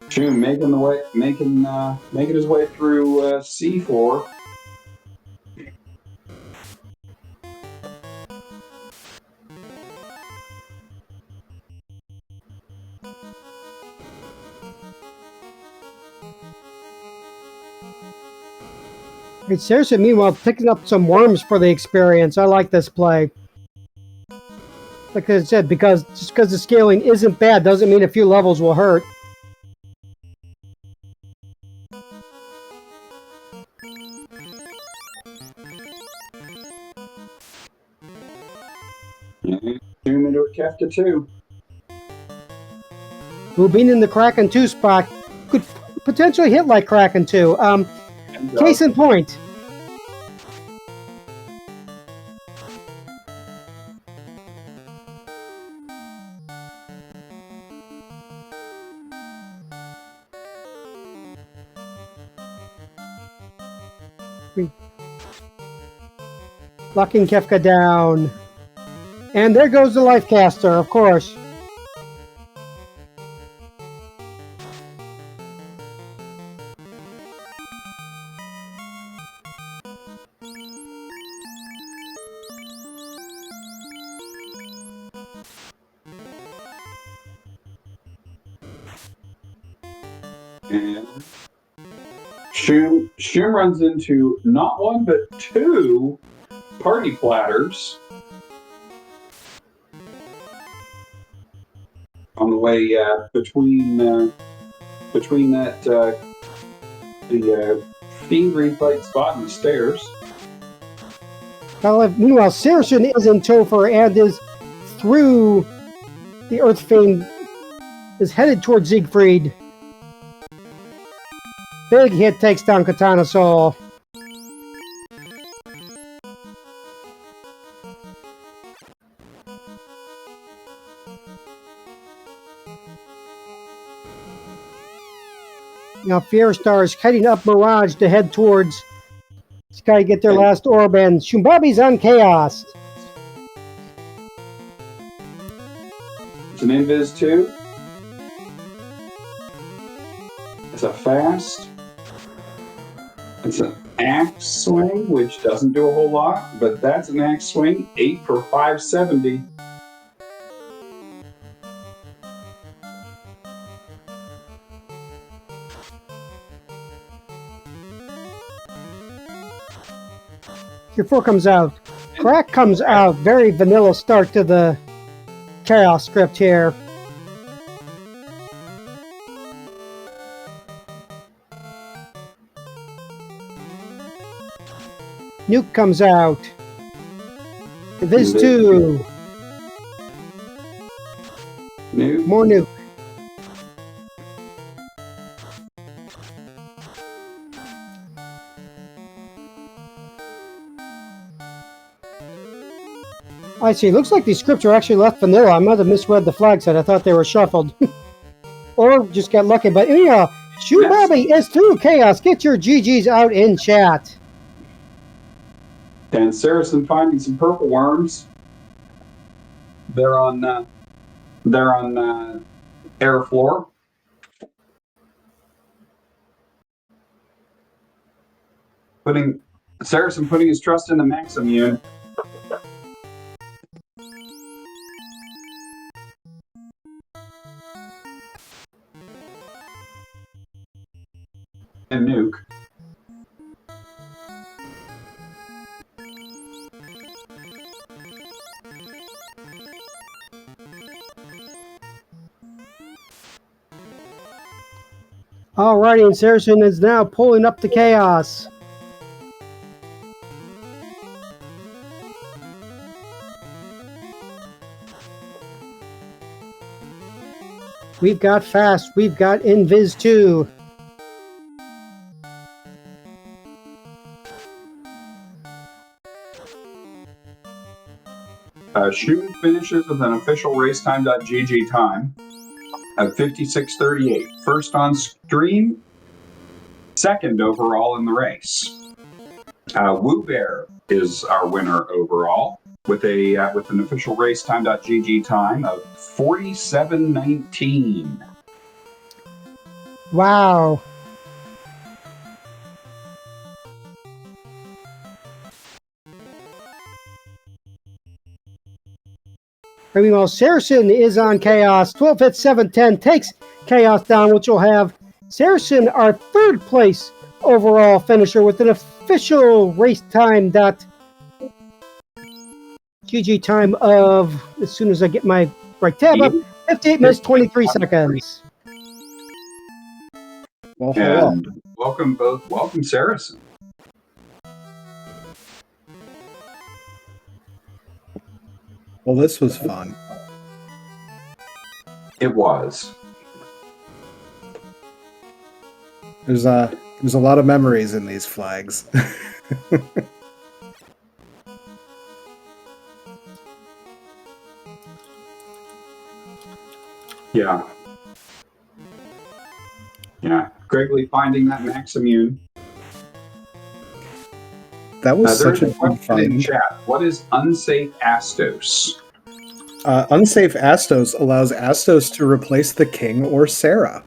S2: Shun making his way through C4.
S1: It's seriously, meanwhile, picking up some worms for the experience. I like this play. Like I said, just because the scaling isn't bad doesn't mean a few levels will hurt.
S2: Zoom into a Kefka 2.
S1: Who being in the Kraken 2 spot could potentially hit like Kraken 2. Case in point. Locking Kefka down. And there goes the life caster, of course.
S2: And Shum runs into not one but two party platters on the way between that the Fiend Green fight spot and the stairs.
S1: Meanwhile, Saracen is in Topher and is through the Earth Fiend, is headed towards Siegfried. Big hit takes down Katana Soul. Now Fierstar is heading up Mirage to head towards Sky to get their last orb, and Shumbabi's on Chaos.
S2: It's an Invis 2. It's a fast. It's an axe swing, which doesn't do a whole lot, but that's an axe swing. 8 for 570.
S1: Tier 4 comes out. Crack comes out. Very vanilla start to the Chaos script here. Nuke comes out. This too.
S2: Nuke.
S1: More nuke. I see. Looks like these scripts are actually left vanilla. I might have misread the flag set. I thought they were shuffled. Or just got lucky. But anyhow, Shumabi is through Chaos. Get your GGs out in chat.
S2: And Saracen finding some purple worms. They're on air floor. Saracen putting his trust in the Maximune. And Nuke.
S1: Alrighty, and Saracen is now pulling up the chaos. We've got fast. We've got Invis 2.
S2: Schumann finishes with an official racetime.gg time of 56:38. First on stream, second overall in the race. Woo Bear is our winner overall with an official racetime.gg time of 47:19.
S1: Wow. Meanwhile, Saracen is on Chaos. 12 hits, 710 takes Chaos down, which will have Saracen, our third place overall finisher, with an official racetime.gg time of, as soon as I get my right tab up, 58 minutes, 23 seconds.
S3: Well, hello.
S2: And welcome Saracen.
S3: Well, this was fun.
S2: It was.
S3: There's a lot of memories in these flags.
S2: Yeah. Gregory finding that Maximune.
S3: That was
S2: There's
S3: such a
S2: a
S3: good
S2: question in
S3: find.
S2: chat. What is unsafe Astos?
S3: Unsafe Astos allows Astos to replace the king or Sarah.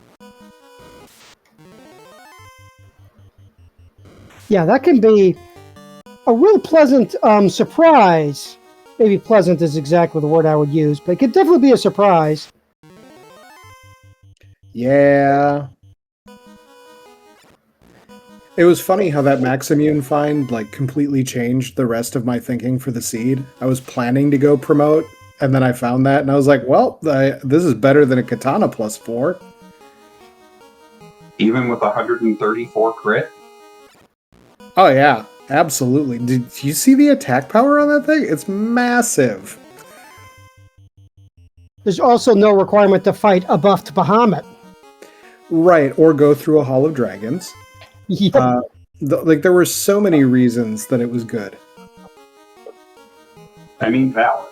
S1: Yeah, that can be a real pleasant surprise. Maybe pleasant is exactly the word I would use, but it could definitely be a surprise.
S3: Yeah. It was funny how that Maximune find completely changed the rest of my thinking for the seed. I was planning to go promote, and then I found that, and I was like, well, this is better than a Katana +4.
S2: Even with 134 crit?
S3: Oh, yeah. Absolutely. Did you see the attack power on that thing? It's massive.
S1: There's also no requirement to fight a buffed Bahamut.
S3: Right, or go through a Hall of Dragons.
S1: Yeah.
S3: There were so many reasons that it was good.
S2: I mean, valid.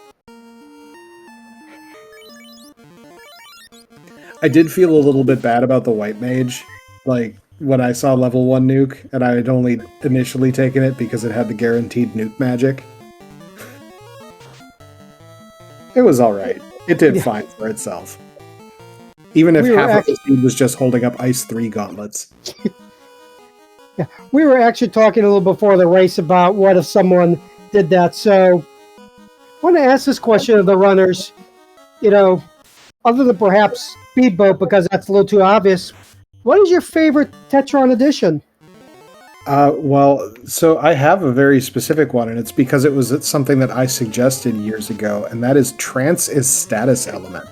S3: I did feel a little bit bad about the White Mage, when I saw level 1 nuke, and I had only initially taken it because it had the guaranteed nuke magic. It was alright. It did fine for itself. Even if half of the seed was just holding up Ice 3 gauntlets.
S1: Yeah, we were actually talking a little before the race about what if someone did that. So I want to ask this question of the runners, other than perhaps Speedboat, because that's a little too obvious. What is your favorite Tetron edition?
S3: So I have a very specific one, and it's because it's something that I suggested years ago, and that is Trance is Status Element.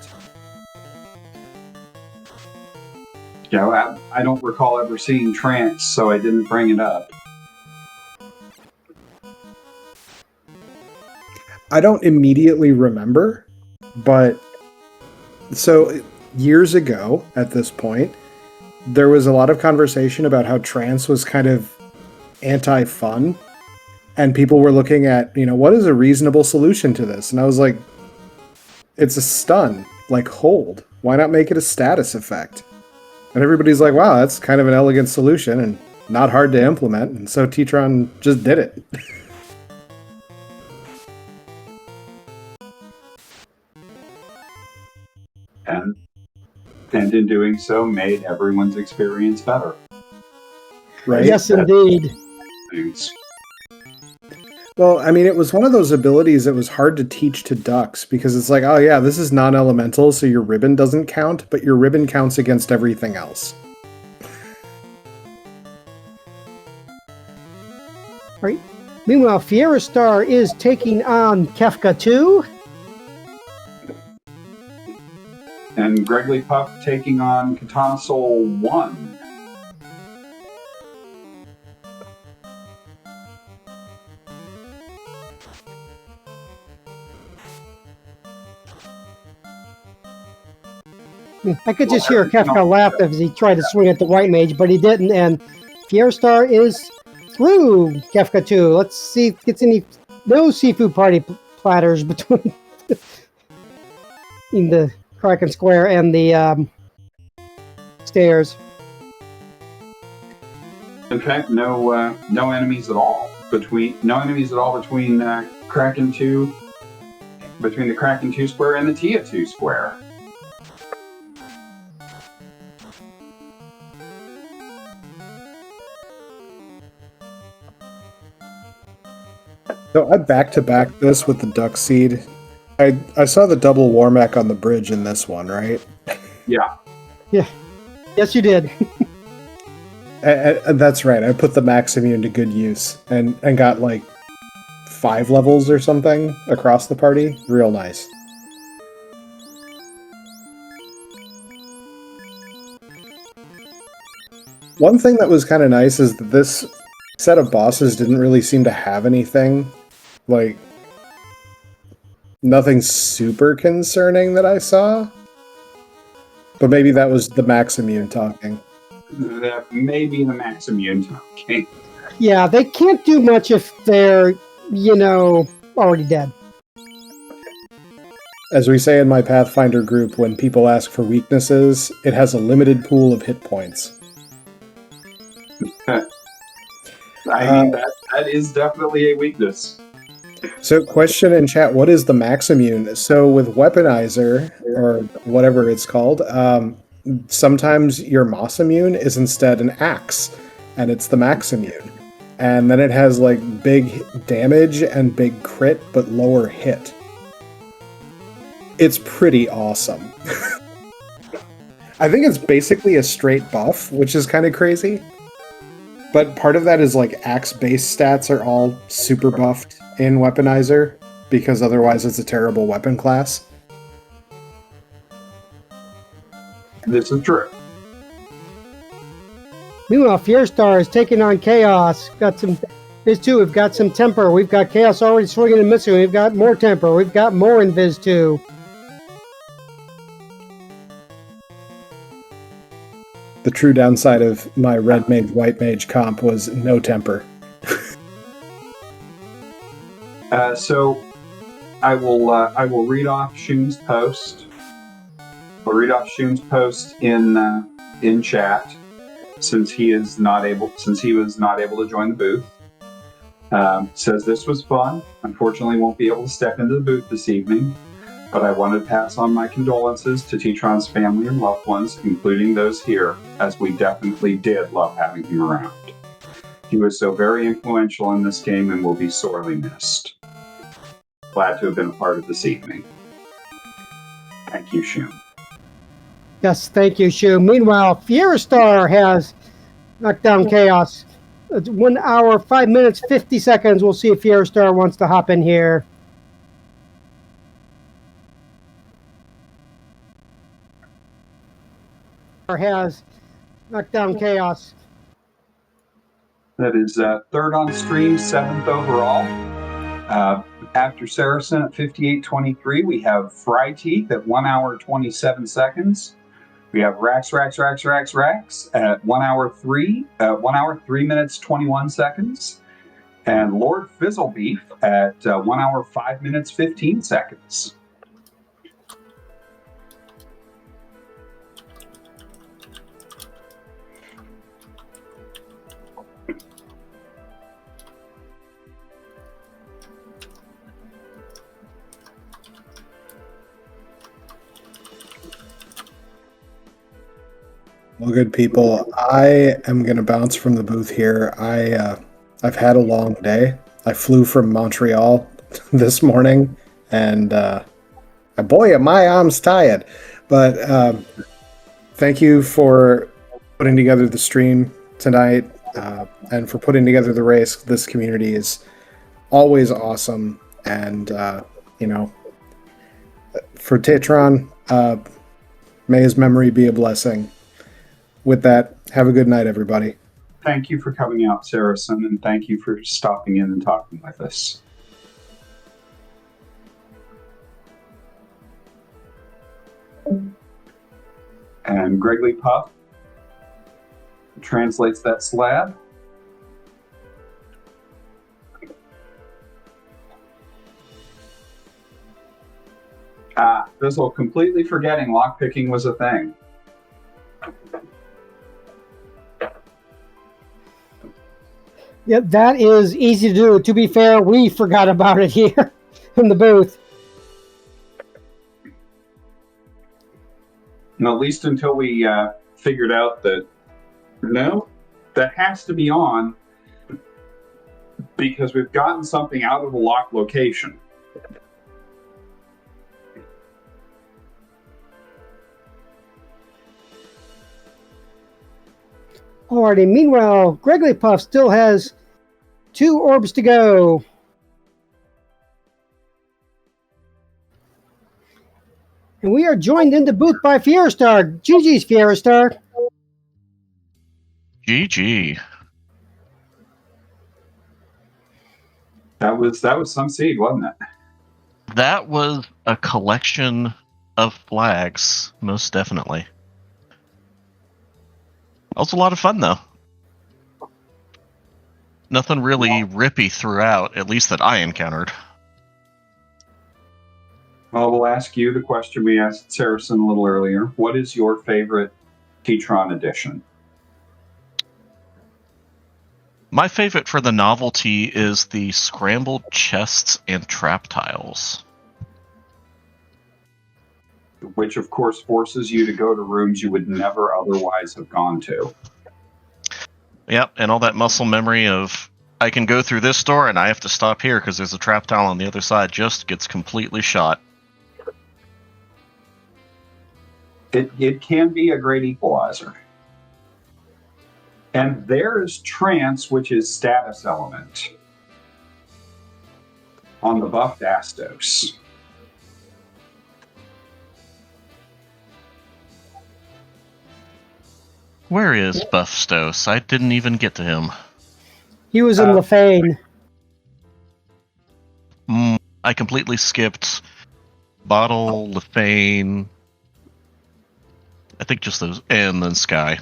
S2: Yeah, I don't recall ever seeing Trance, so I didn't bring it up.
S3: I don't immediately remember, but so years ago at this point, there was a lot of conversation about how Trance was kind of anti-fun, and people were looking at, what is a reasonable solution to this? And I was like, it's a stun, hold. Why not make it a status effect? And everybody's like, wow, that's kind of an elegant solution and not hard to implement. And so Tetron just did it.
S2: And in doing so, made everyone's experience better.
S3: Right?
S1: Yes, indeed.
S2: Thanks.
S3: Well, I mean, it was one of those abilities that was hard to teach to ducks because it's like, oh yeah, this is non-elemental, so your ribbon doesn't count, but your ribbon counts against everything else.
S1: Right. Meanwhile, Fiera Star is taking on Kefka 2.
S2: And Gregory Puff taking on Katana Soul 1.
S1: I could just hear Kefka laugh as he tried to swing at the white mage, but he didn't. And Fierstar is through Kefka 2. Let's see if it gets no seafood party platters between in the Kraken Square and the stairs.
S2: In fact, no enemies at all between Kraken 2, between the Kraken 2 square and the Tia 2 square.
S3: So I back-to-back this with the Duck Seed. I saw the double Warmac on the bridge in this one, right?
S2: Yeah.
S1: Yeah. Yes, you did.
S3: And that's right. I put the Max Immune to good use and got like 5 levels or something across the party. Real nice. One thing that was kind of nice is that this set of bosses didn't really seem to have anything. Like, nothing super concerning that I saw. But maybe that was the Max Immune talking.
S2: That may be the Max Immune talking.
S1: Yeah, they can't do much if they're, already dead.
S3: As we say in my Pathfinder group, when people ask for weaknesses, it has a limited pool of hit points.
S2: I mean, that is definitely a weakness.
S3: So, question in chat, what is the Max Immune? So, with Weaponizer, or whatever it's called, sometimes your Moss Immune is instead an axe, and it's the Max Immune. And then it has, like, big damage and big crit, but lower hit. It's pretty awesome. I think it's basically a straight buff, which is kind of crazy. But part of that is, like, axe-based stats are all super buffed in Weaponizer, because otherwise it's a terrible weapon class.
S2: This is true.
S1: Meanwhile, Fierstar is taking on Chaos. Viz 2, we've got some Temper. We've got Chaos already swinging and missing. We've got more Temper. We've got more in Viz 2.
S3: The true downside of my red mage, white mage comp was no temper.
S2: So I will read off Shun's post. I'll read off Shun's post in chat since he was not able to join the booth. Says this was fun. Unfortunately, won't be able to step into the booth this evening, but I wanted to pass on my condolences to Tetron's family and loved ones, including those here, as we definitely did love having him around. He was so very influential in this game and will be sorely missed. Glad to have been a part of this evening. Thank you, Shun.
S1: Yes, thank you, Shu. Meanwhile, Fierstar has knocked down Chaos. It's 1 hour, 5 minutes, 50 seconds. We'll see if Fierstar wants to hop in here. Or has knocked down Chaos.
S2: That is third on stream, 7th overall. After Saracen at 58.23, we have Fry Teeth at 1 hour 27 seconds. We have Rax at 1 hour 3 minutes 21 seconds, and Lord Fizzlebeef at 1 hour 5 minutes 15 seconds.
S3: Well, good people, I am going to bounce from the booth here. I've had a long day. I flew from Montreal this morning, and boy, my arm's tired. But thank you for putting together the stream tonight, and for putting together the race. This community is always awesome, and for Tetron, may his memory be a blessing. With that, have a good night, everybody.
S2: Thank you for coming out, Saracen, and thank you for stopping in and talking with us. And Gregory Puff translates that slab. Fizzle completely forgetting lockpicking was a thing.
S1: Yeah, that is easy to do. To be fair, we forgot about it here in the booth.
S2: And at least until we figured out that, no, that has to be on because we've gotten something out of the locked location.
S1: Alrighty, meanwhile, Gregory Puff still has 2 orbs to go. And we are joined in the booth by Fierastar. GG's, Fierastar.
S4: GG.
S2: That was some seed, wasn't it?
S4: That was a collection of flags, most definitely. That was a lot of fun, though. Nothing really rippy throughout, at least that I encountered.
S2: Well, we'll ask you the question we asked Saracen a little earlier. What is your favorite Tetron edition?
S4: My favorite for the novelty is the scrambled chests and trap tiles.
S2: Which, of course, forces you to go to rooms you would never otherwise have gone to.
S4: Yep, and all that muscle memory of, I can go through this door and I have to stop here because there's a trap tile on the other side, just gets completely shot.
S2: It can be a great equalizer. And there's Trance, which is status element on the buffed Astos.
S4: Where is Buff Stos? I didn't even get to him.
S1: He was in Lefane.
S4: I completely skipped Bottle, Lefane, I think just those, and then Sky.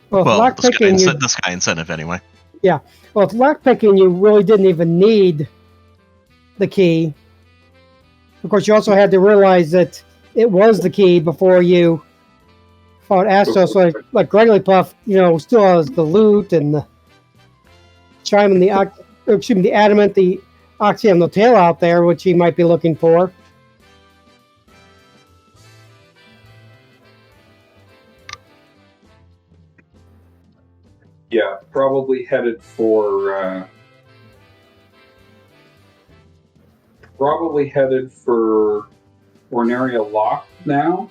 S1: Well,
S4: the Sky incentive anyway.
S1: Yeah. Well, with lockpicking, you really didn't even need the key. Of course, you also had to realize that it was the key before you fought Astos. Like Gregory Puff, still has the loot and the chime and the adamant, the oxy and the tail out there, which he might be looking for.
S2: Yeah, probably headed for Ornaria Lock now.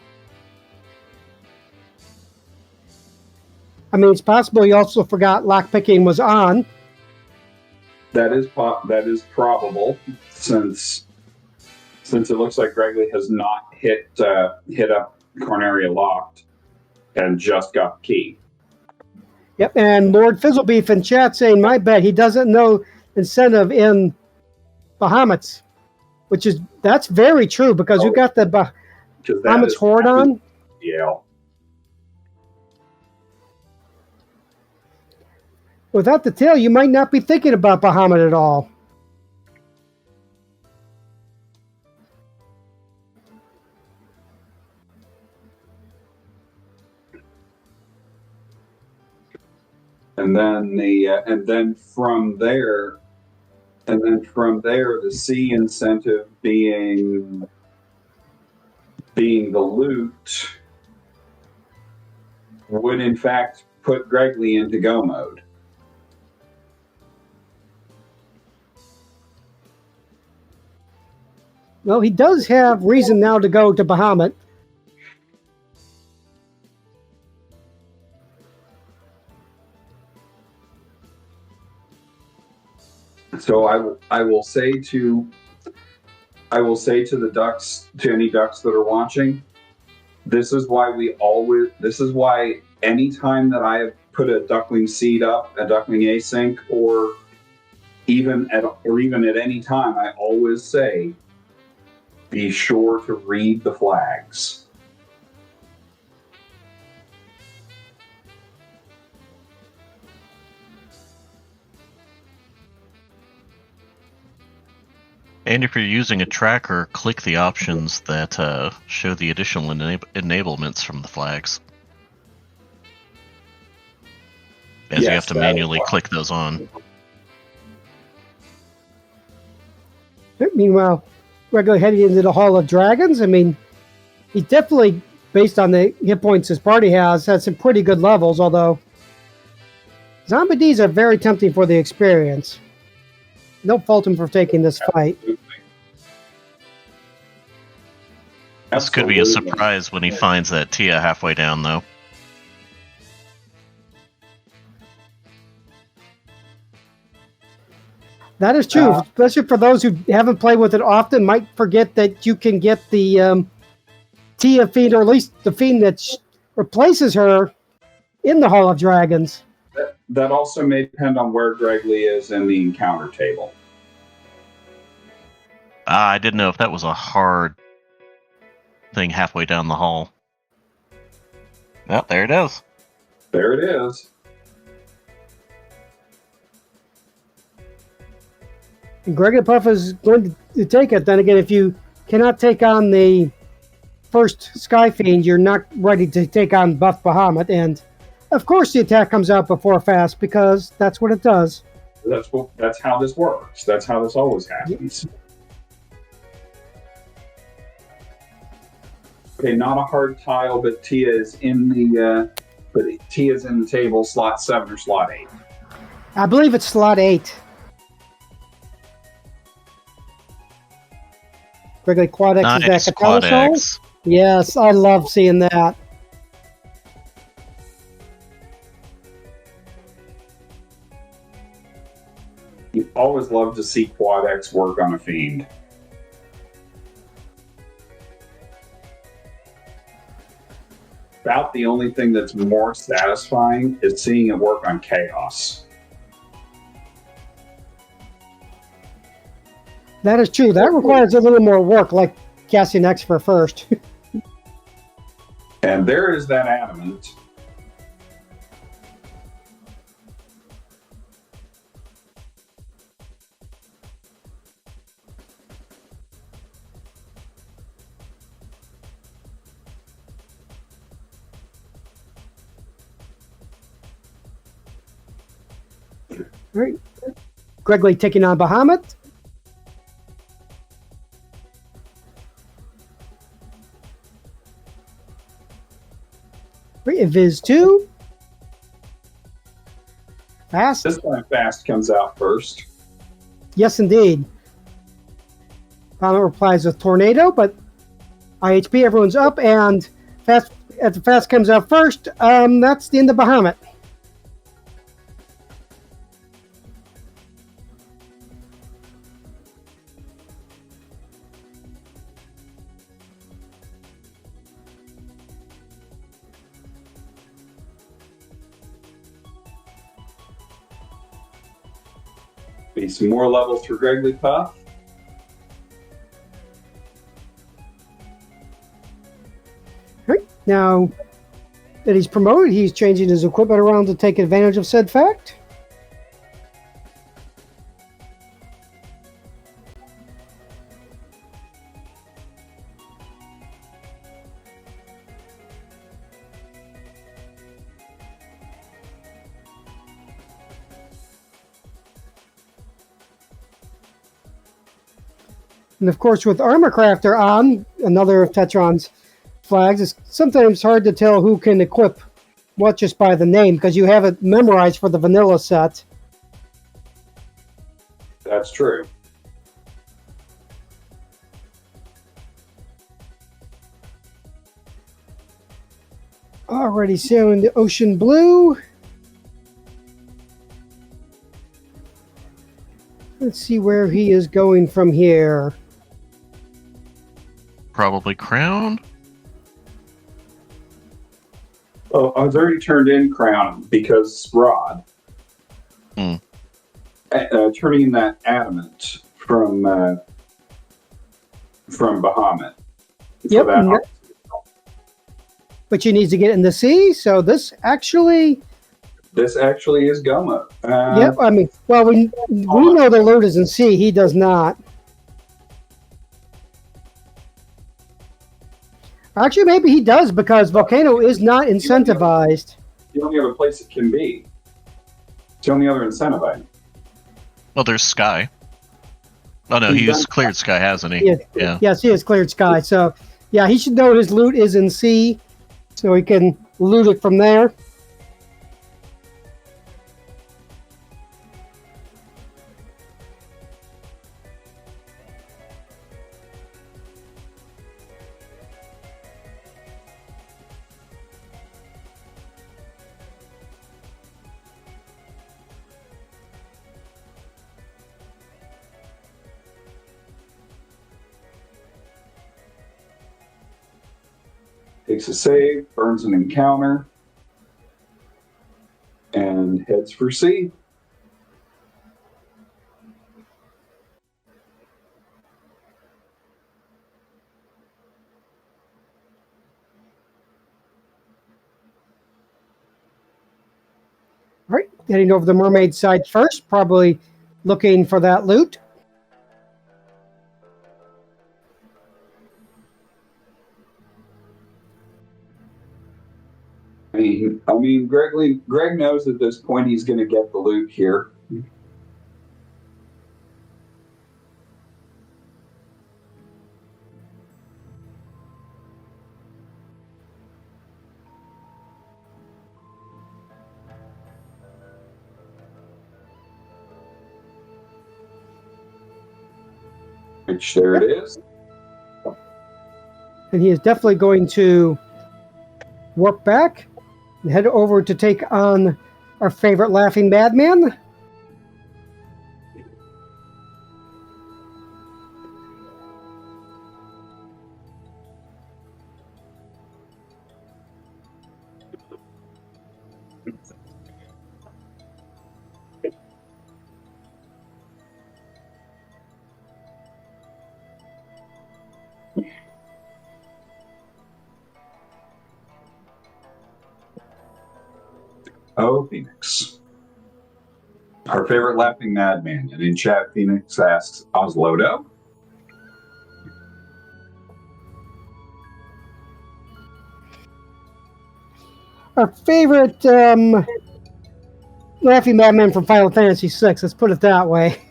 S1: I mean, it's possible you also forgot lockpicking was on.
S2: That is probable, since it looks like Gregory has not hit up Ornaria Locked and just got the key.
S1: Yep, and Lord Fizzlebeef in chat saying, my bet he doesn't know incentive in Bahamut's, that's very true because you got the Bahamut's Horde on.
S2: Yeah.
S1: Without the tail, you might not be thinking about Bahamut at all.
S2: And then from there, the C incentive being the loot would in fact put Gregory into go mode.
S1: Well, he does have reason now to go to Bahamut.
S2: So I will say to the ducks, to any ducks that are watching, this is why anytime that I have put a duckling seed up, a duckling async, or even at any time, I always say Be sure to read the flags.
S4: And if you're using a tracker, click the options that show the additional enablements from the flags. As you have to manually click those on.
S1: Meanwhile, regularly heading into the Hall of Dragons, I mean, he definitely, based on the hit points his party has some pretty good levels, although Zombie Ds are very tempting for the experience. Don't fault him for taking this fight.
S4: This could be a surprise when he finds that Tia halfway down, though.
S1: That is true, especially for those who haven't played with it often, might forget that you can get the Tia Fiend, or at least the Fiend that replaces her in the Hall of Dragons.
S2: That also may depend on where Greg Lee is in the encounter table.
S4: I didn't know if that was a hard thing halfway down the hall. Oh, there it is.
S2: There it is.
S1: And Greg and Puff is going to take it. Then again, if you cannot take on the first Sky Fiend, you're not ready to take on Buff Bahamut. And of course the attack comes out before fast, because that's what it does.
S2: That's how this works. That's how this always happens. Okay, not a hard tile, but Tia is in the table, slot 7 or slot 8.
S1: I believe it's slot 8. Gregory Quad X is
S4: nice,
S1: that
S4: Quad
S1: Capella
S4: X.
S1: Soul? Yes, I love seeing that.
S2: You always love to see Quad X work on a Fiend. About the only thing that's more satisfying is seeing it work on Chaos.
S1: That is true. That requires a little more work, like casting X for first.
S2: And there is that adamant.
S1: Right. Gregory taking on Bahamut. Viz 2. Fast.
S2: This time Fast comes out first.
S1: Yes, indeed. Bahamut replies with Tornado, but IHP, everyone's up, and Fast. As the Fast comes out first, that's the end of Bahamut.
S2: Be some more levels for Gregory Puff.
S1: Right. Now that he's promoted, he's changing his equipment around to take advantage of said fact. And of course, with Armor Crafter on, another of Tetron's flags, it's sometimes hard to tell who can equip what just by the name, because you have it memorized for the vanilla set.
S2: That's true.
S1: Already sailing the ocean blue. Let's see where he is going from here.
S4: Probably Crown.
S2: Oh, I was already turned in Crown because Rod. Turning in that adamant from from Bahamut.
S1: Yep, but you need to get in the sea, so this actually...
S2: This actually is Goma.
S1: Yep, I mean, well, we know the loot is in sea. He does not. Actually, maybe he does, because Volcano is not incentivized.
S2: The only other place it can be. It's the only other incentive item.
S4: Well, there's Sky. Oh no, he's cleared Sky, hasn't he?
S1: Yeah. Yes, he has cleared Sky. So, yeah, he should know his loot is in sea, so he can loot it from there.
S2: Takes a save, burns an encounter, and heads for sea.
S1: All right, heading over the mermaid side first, probably looking for that loot.
S2: I mean, Greg knows at this point he's going to get the loot here. Which there it is.
S1: And he is definitely going to warp back and head over to take on our favorite laughing madman.
S2: Oh, Phoenix. Our favorite laughing madman. And in chat, Phoenix asks, Oslodo?
S1: Our favorite laughing madman from Final Fantasy VI, let's put it that way.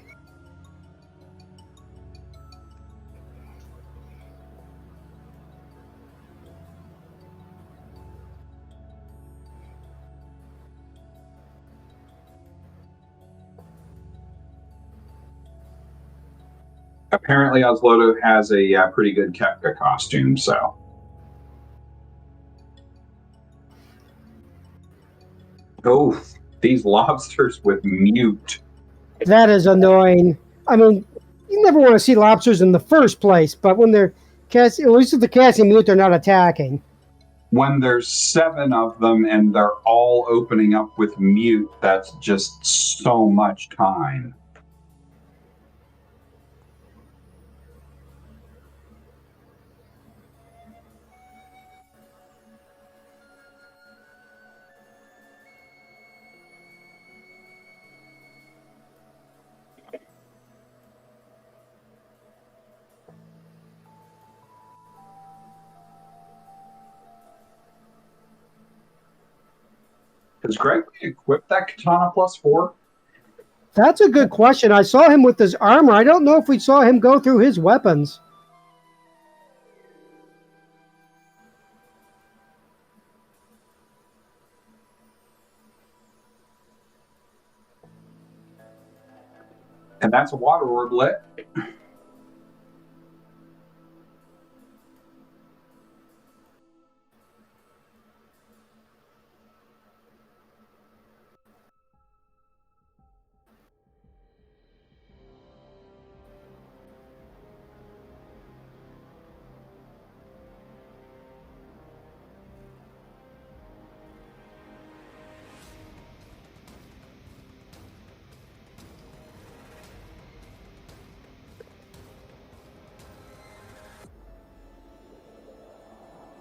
S2: Apparently, Oslodo has a pretty good Kefka costume, so. Oh, these lobsters with mute.
S1: That is annoying. I mean, you never want to see lobsters in the first place, but when they're at least with the casting mute, they're not attacking.
S2: When there's 7 of them and they're all opening up with mute, that's just so much time. Does Greg equip that katana +4?
S1: That's a good question. I saw him with his armor. I don't know if we saw him go through his weapons.
S2: And that's a water orblet.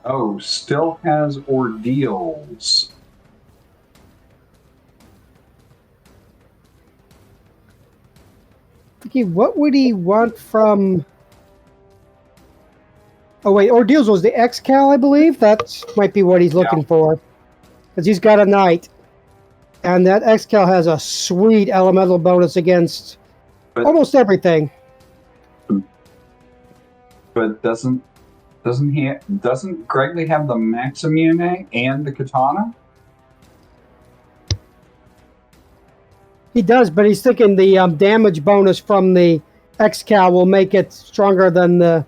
S2: Oh, still has ordeals.
S1: Okay, what would he want from... Oh, wait, Ordeals was the X-Cal, I believe? That might be what he's looking for. Because he's got a Knight. And that X-Cal has a sweet elemental bonus against almost everything.
S2: But doesn't Gregley have the Maximune and the Katana?
S1: He does, but he's thinking the damage bonus from the X-Cal will make it stronger than the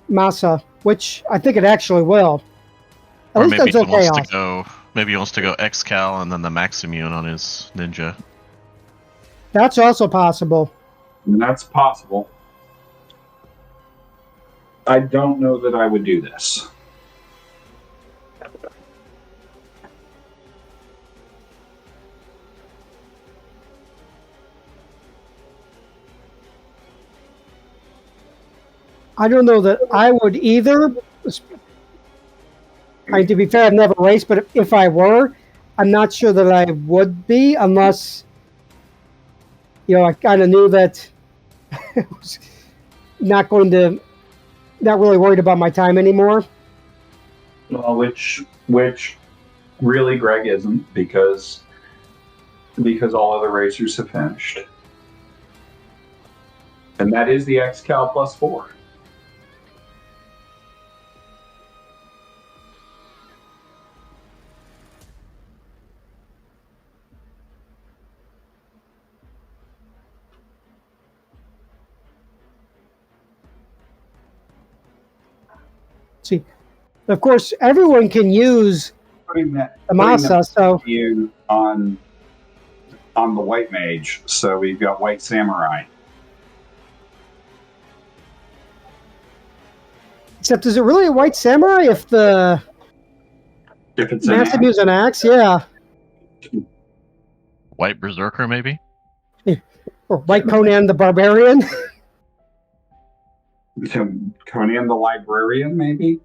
S1: Masa, which I think it actually will. At
S4: Or
S1: least
S4: maybe
S1: that's
S4: he wants
S1: okay.
S4: to go. Maybe he wants to go X-Cal and then the Maximune on his ninja.
S1: That's also possible.
S2: That's possible. I don't know that I would do this.
S1: I don't know that I would either. I mean, to be fair, I've never raced, but if I were, I'm not sure that I would be unless, I kind of knew that I was not really worried about my time anymore.
S2: Well, which really Greg isn't because all other racers have finished. And that is the X-Cal +4.
S1: See, of course, everyone can use the Masa, so
S2: you on the White Mage, so we've got White Samurai.
S1: Except, is it really a White Samurai if
S2: it's
S1: Maximu's an axe? Yeah.
S4: White Berserker, maybe?
S1: Or White Conan the Barbarian?
S2: Conan the Librarian, maybe?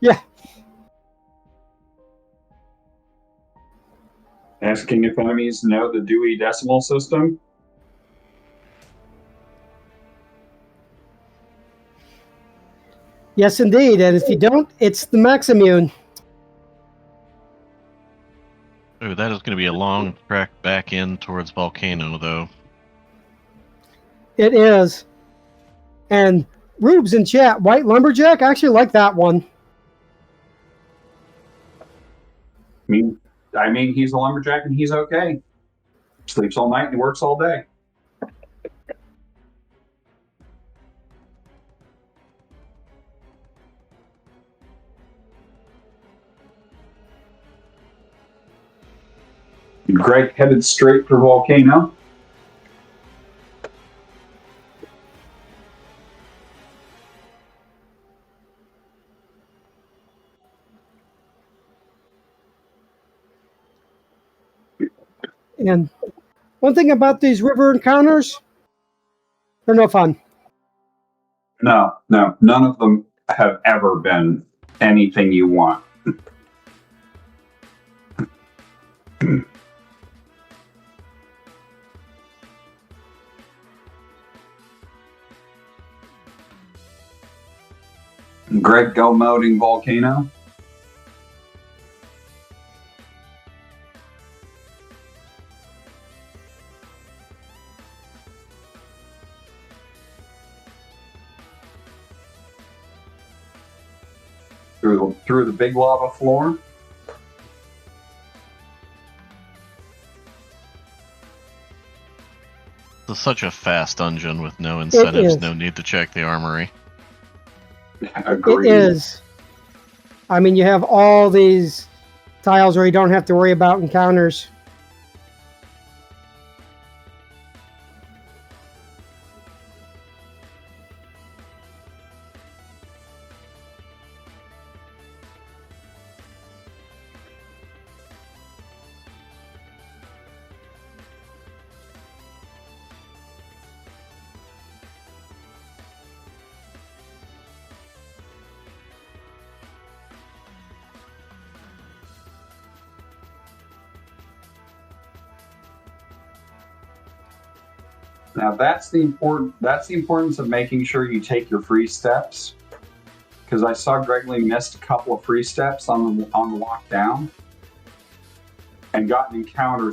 S1: Yeah.
S2: Asking if enemies know the Dewey Decimal System?
S1: Yes, indeed. And if you don't, it's the Maximune.
S4: Oh, that is going to be a long trek back in towards Volcano, though.
S1: It is. And Rubes in chat, White Lumberjack? I actually like that one.
S2: I mean, he's a lumberjack and he's okay. Sleeps all night and works all day. Greg headed straight for Volcano.
S1: And one thing about these river encounters, they're no fun.
S2: No, none of them have ever been anything you want. Greg, go moding Volcano. Through the big lava floor.
S4: It's such a fast dungeon with no incentives, no need to check the armory.
S2: Agreed.
S1: It is. I mean, you have all these tiles where you don't have to worry about encounters.
S2: Now that's the importance of making sure you take your free steps. Because I saw Greg Lee missed a couple of free steps on the lockdown, and got an encounter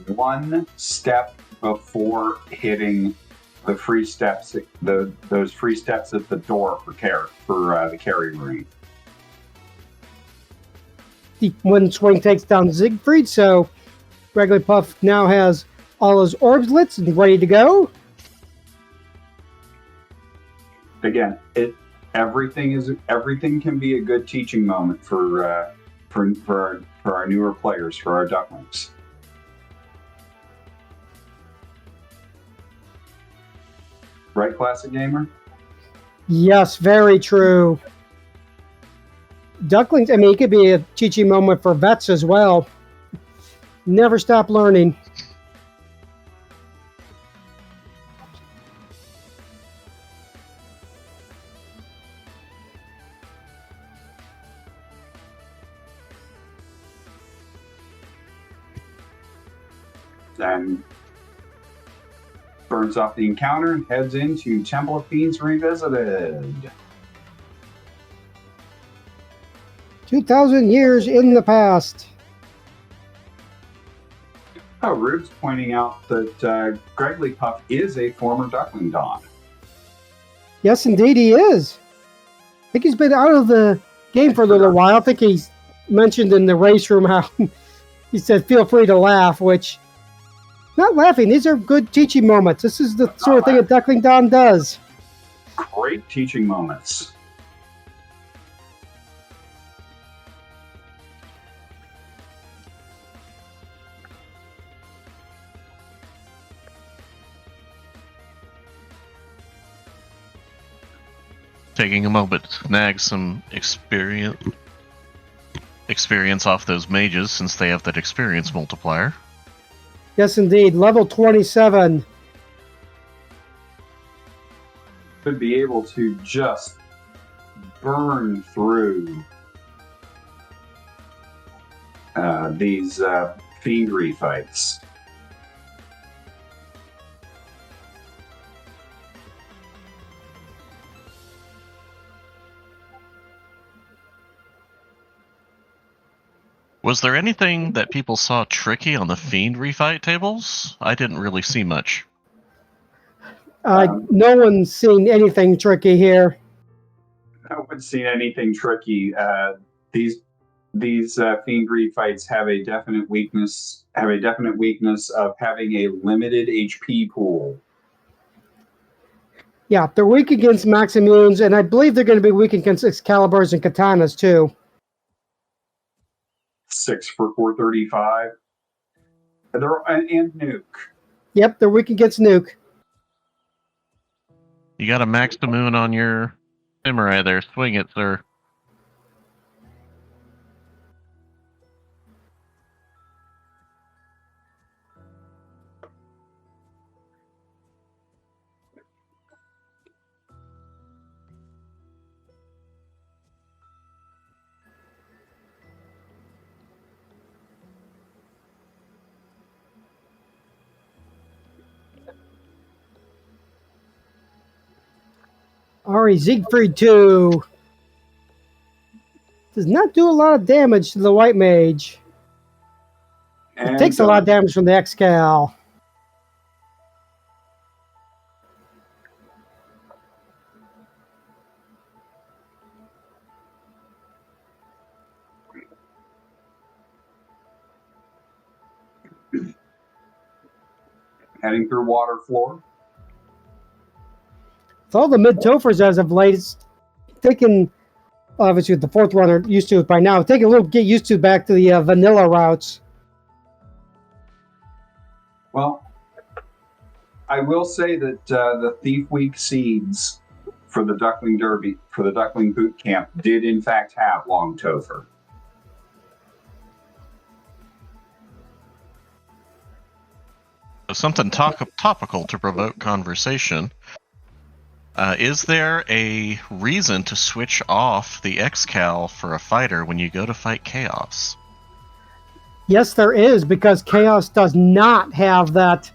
S2: one step before hitting the free steps, those free steps at the door for the carry room.
S1: The one swing takes down Siegfried, so Regular Puff now has all his orbs lit and ready to go.
S2: Again, everything can be a good teaching moment for our newer players, for our ducklings. Right, Classic Gamer?
S1: Yes, very true. Ducklings, I mean, it could be a teaching moment for vets as well. Never stop learning.
S2: And burns off the encounter and heads into Temple of Fiends Revisited.
S1: 2,000 years in the past.
S2: Oh, Rube's pointing out that Greg Lee Puff is a former Duckling Don.
S1: Yes, indeed, he is. I think he's been out of the game for a little while. I think he's mentioned in the race room how he said, feel free to laugh, which, not laughing, these are good teaching moments. This is the sort of thing a Duckling Don does.
S2: Great teaching moments.
S4: Taking a moment to snag some experience off those mages, since they have that experience multiplier.
S1: Yes, indeed. Level 27.
S2: Could be able to just burn through these fiendry fights.
S4: Was there anything that people saw tricky on the Fiend refight tables? I didn't really see much.
S1: No one's seen anything tricky here.
S2: No one's seen anything tricky. These fiendry fights have a definite weakness. Of having a limited HP pool.
S1: Yeah, they're weak against max immunes, and I believe they're going to be weak against Excaliburs and Katanas too.
S2: 6 for 435. And Nuke.
S1: Yep, they're weak against Nuke.
S4: You got a max immune on your Samurai there. Swing it, sir.
S1: Ari Siegfried 2 does not do a lot of damage to the White Mage. It takes a lot of damage from the Excal.
S2: Heading through water floor.
S1: With all the mid-Tophers as of late, it's taken, obviously with the fourth runner used to it by now, taking a little get used to back to the vanilla routes.
S2: Well, I will say that the Thief Week seeds for the Duckling Derby, for the Duckling Boot Camp, did in fact have long Topher.
S4: Something topical to provoke conversation. Is there a reason to switch off the Excal for a fighter when you go to fight Chaos?
S1: Yes, there is, because Chaos does not have that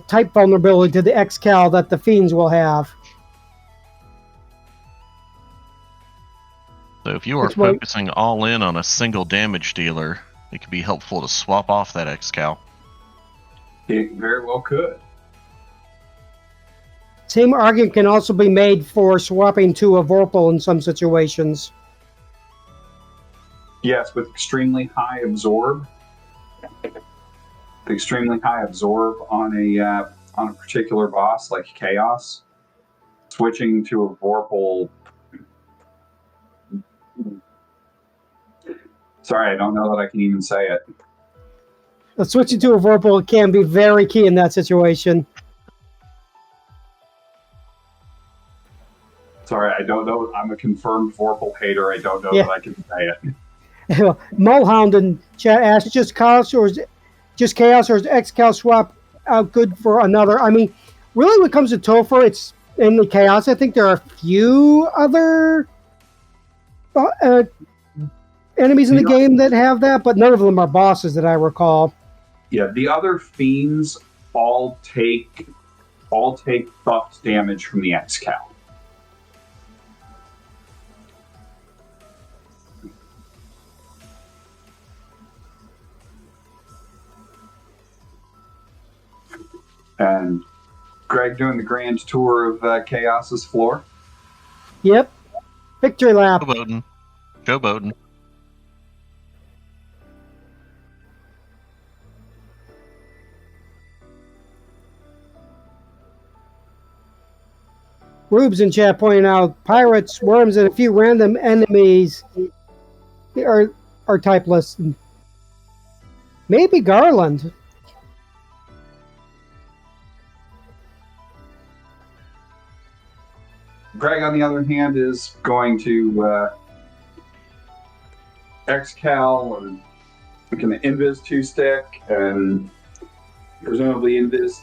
S1: type vulnerability to the XCal that the Fiends will have.
S4: So if you are
S1: Which way-
S4: focusing all in on a single damage dealer, it could be helpful to swap off that XCal.
S2: It very well could.
S1: Same argument can also be made for swapping to a Vorpal in some situations.
S2: Yes, with extremely high absorb. The extremely high absorb on a particular boss like Chaos, switching to a Vorpal. Sorry, I don't know that I can even say it.
S1: Switching to a Vorpal can be very key in that situation.
S2: Sorry, I don't know. I'm a confirmed Vorpal hater. I don't know that I can say it.
S1: Mulhound in chat asked, just Chaos or is XCal swap out good for another? I mean, really when it comes to Topher, it's in the Chaos. I think there are a few other enemies in the game that have that, but none of them are bosses that I recall.
S2: Yeah, the other Fiends all take buffed damage from the XCal. And Greg doing the grand tour of Chaos's floor.
S1: Yep. Victory lap.
S4: Joe Bowden.
S1: Rubes in chat pointing out pirates, worms, and a few random enemies are typeless. Maybe Garland.
S2: Greg, on the other hand, is going to XCal and going to Invis 2-stick and presumably Invis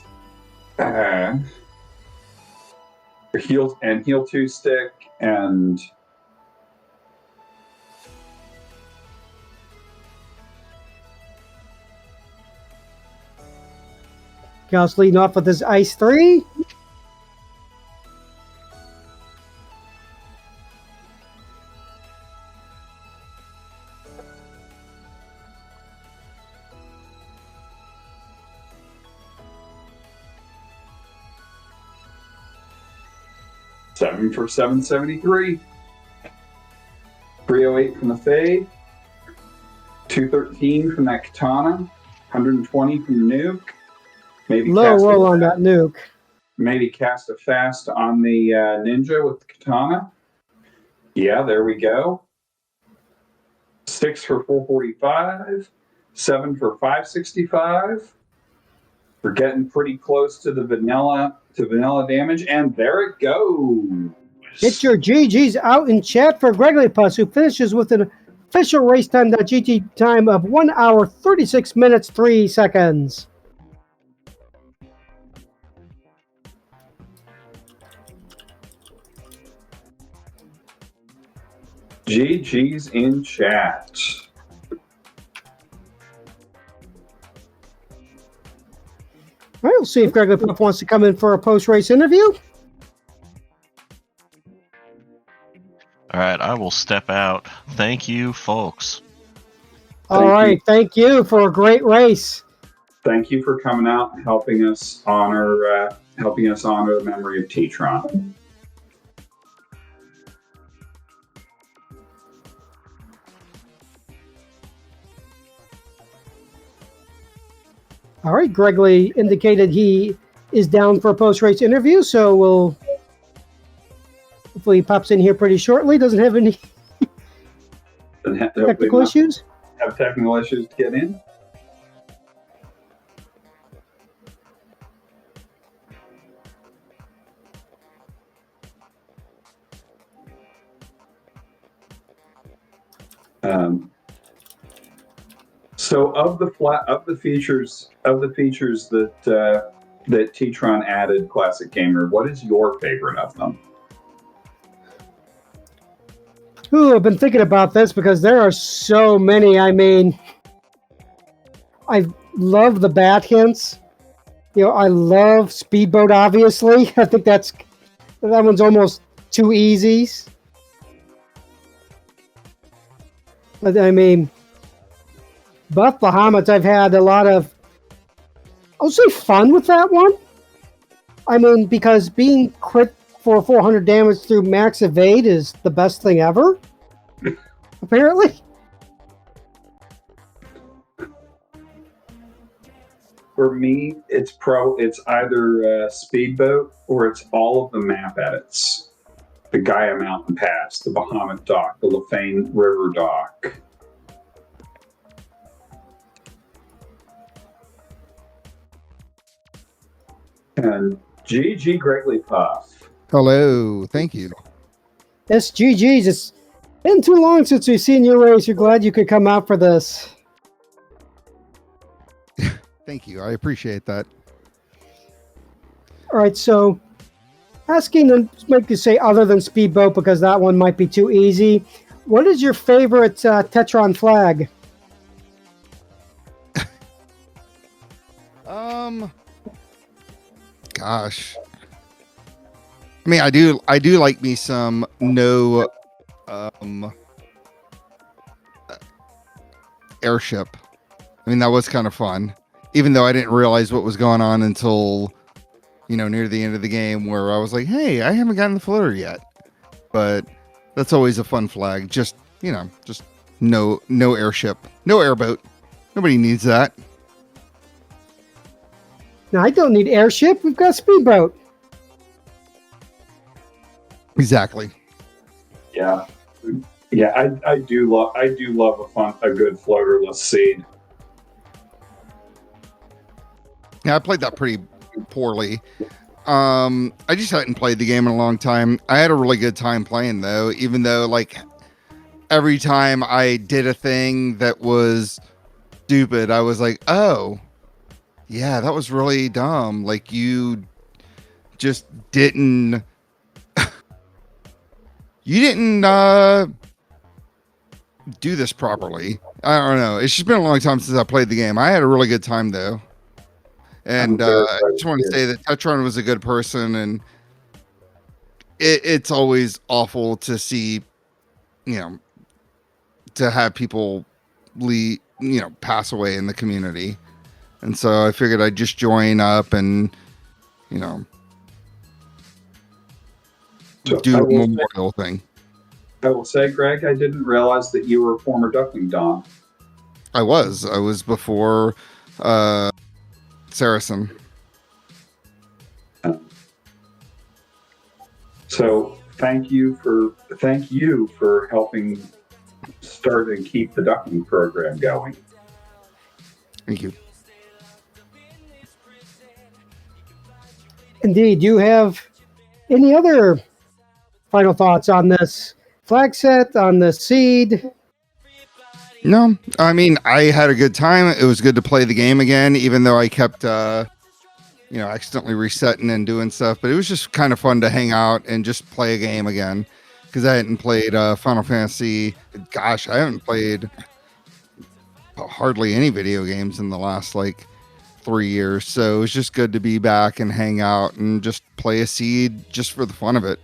S2: heal 2-stick and
S1: Chaos leading off with his Ice 3.
S2: Seven for 773. 308 from the Fade. 213 from that Katana. 120 from the Nuke. Maybe
S1: Low roll on that Nuke.
S2: Maybe cast a fast on the Ninja with the Katana. Yeah, there we go. 6 for 445. 7 for 565. We're getting pretty close to the vanilla damage, and there it goes.
S1: Get your GGs out in chat for Gregory Puss, who finishes with an official race time.gg time of 1 hour 36 minutes 3 seconds.
S2: GG's in chat.
S1: All right, we'll see if Gregory Puff wants to come in for a post-race interview.
S4: All right, I will step out. Thank you, folks.
S1: All right, thank you for a great race.
S2: Thank you for coming out and helping us honor the memory of Tetron.
S1: All right, Gregory indicated he is down for a post-race interview, so we'll hopefully he pops in here pretty shortly. Doesn't have any technical issues.
S2: Have technical issues to get in. So of the features that Tetron added, Classic Gamer, what is your favorite of them?
S1: Ooh, I've been thinking about this because there are so many. I mean, I love the bat hints. I love Speedboat, obviously. I think that one's almost too easy. But I mean, Buff Bahamut, I've had a lot of, I'll say, fun with that one. I mean, because being crit for 400 damage through max evade is the best thing ever, apparently.
S2: For me, it's either Speedboat or it's all of the map edits. The Gaia Mountain Pass, the Bahamut Dock, the Lefane River Dock. And GG Greatly Puff.
S5: Hello, thank you.
S1: Yes, GG's. It's been too long since we've seen your race. You're glad you could come out for this.
S5: Thank you. I appreciate that.
S1: All right, so asking them, make you say other than Speedboat because that one might be too easy. What is your favorite Tetron flag?
S5: Gosh. I mean, I do like me some no airship. I mean, that was kind of fun, even though I didn't realize what was going on until, near the end of the game where I was like, hey, I haven't gotten the floater yet. But that's always a fun flag. Just no airship, no airboat. Nobody needs that.
S1: Now, I don't need airship. We've got Speedboat.
S5: Exactly.
S2: Yeah. Yeah, I do love a good floaterless seed.
S5: Yeah, I played that pretty poorly. I just hadn't played the game in a long time. I had a really good time playing though, even though like every time I did a thing that was stupid, I was like, oh, yeah, that was really dumb. Like you just didn't do this properly. I don't know. It's just been a long time since I played the game. I had a really good time though. And I just want to say that Tetron was a good person, and it's always awful to see, to have people pass away in the community. And so I figured I'd just join up and, do a memorial thing.
S2: I will say, Greg, I didn't realize that you were a former Duckling Don.
S5: I was before Saracen.
S2: So thank you for helping start and keep the duckling program going.
S5: Thank you.
S1: Indeed. Do you have any other final thoughts on this flag set, on the seed?
S5: No, I mean, I had a good time. It was good to play the game again, even though I kept, accidentally resetting and doing stuff. But it was just kind of fun to hang out and just play a game again, because I hadn't played Final Fantasy. Gosh, I haven't played hardly any video games in the last 3 years. So it was just good to be back and hang out and just play a seed just for the fun of it.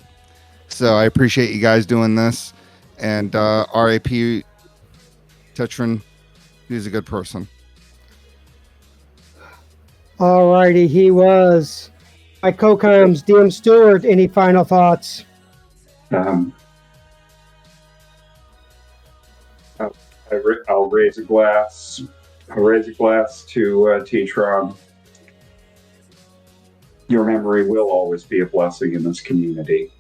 S5: So I appreciate you guys doing this, and RIP Tetron. He's a good person.
S1: Alrighty, he was my co-com's DM Stewart. Any final thoughts?
S2: I'll raise a glass. I'll raise a glass to Tetron. Your memory will always be a blessing in this community.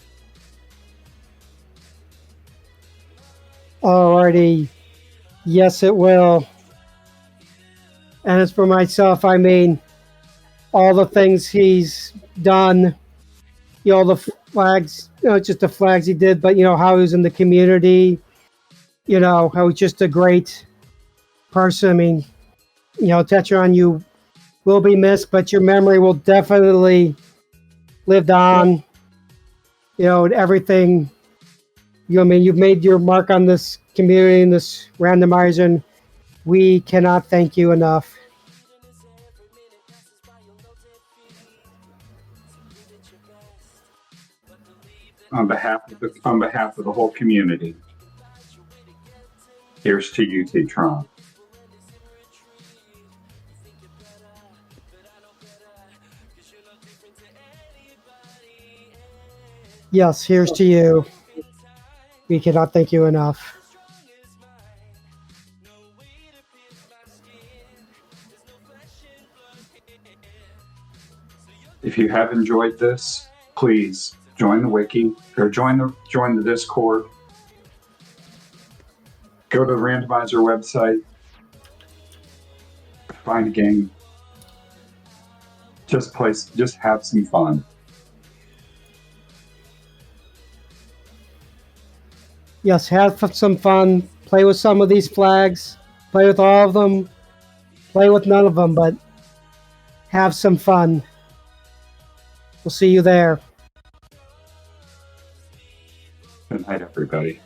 S1: Alrighty. Yes, it will. And as for myself, I mean, all the things he's done, the flags, just the flags he did, but, how he was in the community, how he's just a great person. I mean, Tetron, you will be missed, but your memory will definitely live on. Everything. You've made your mark on this community and this randomizer, and we cannot thank you enough.
S2: On behalf of the whole community, here's to you, Tetron.
S1: Yes, here's to you. We cannot thank you enough.
S2: If you have enjoyed this, please join the wiki or join the Discord. Go to the Randomizer website. Find a game. Just have some fun.
S1: Yes, have some fun. Play with some of these flags. Play with all of them. Play with none of them, but have some fun. We'll see you there.
S2: Good night, everybody.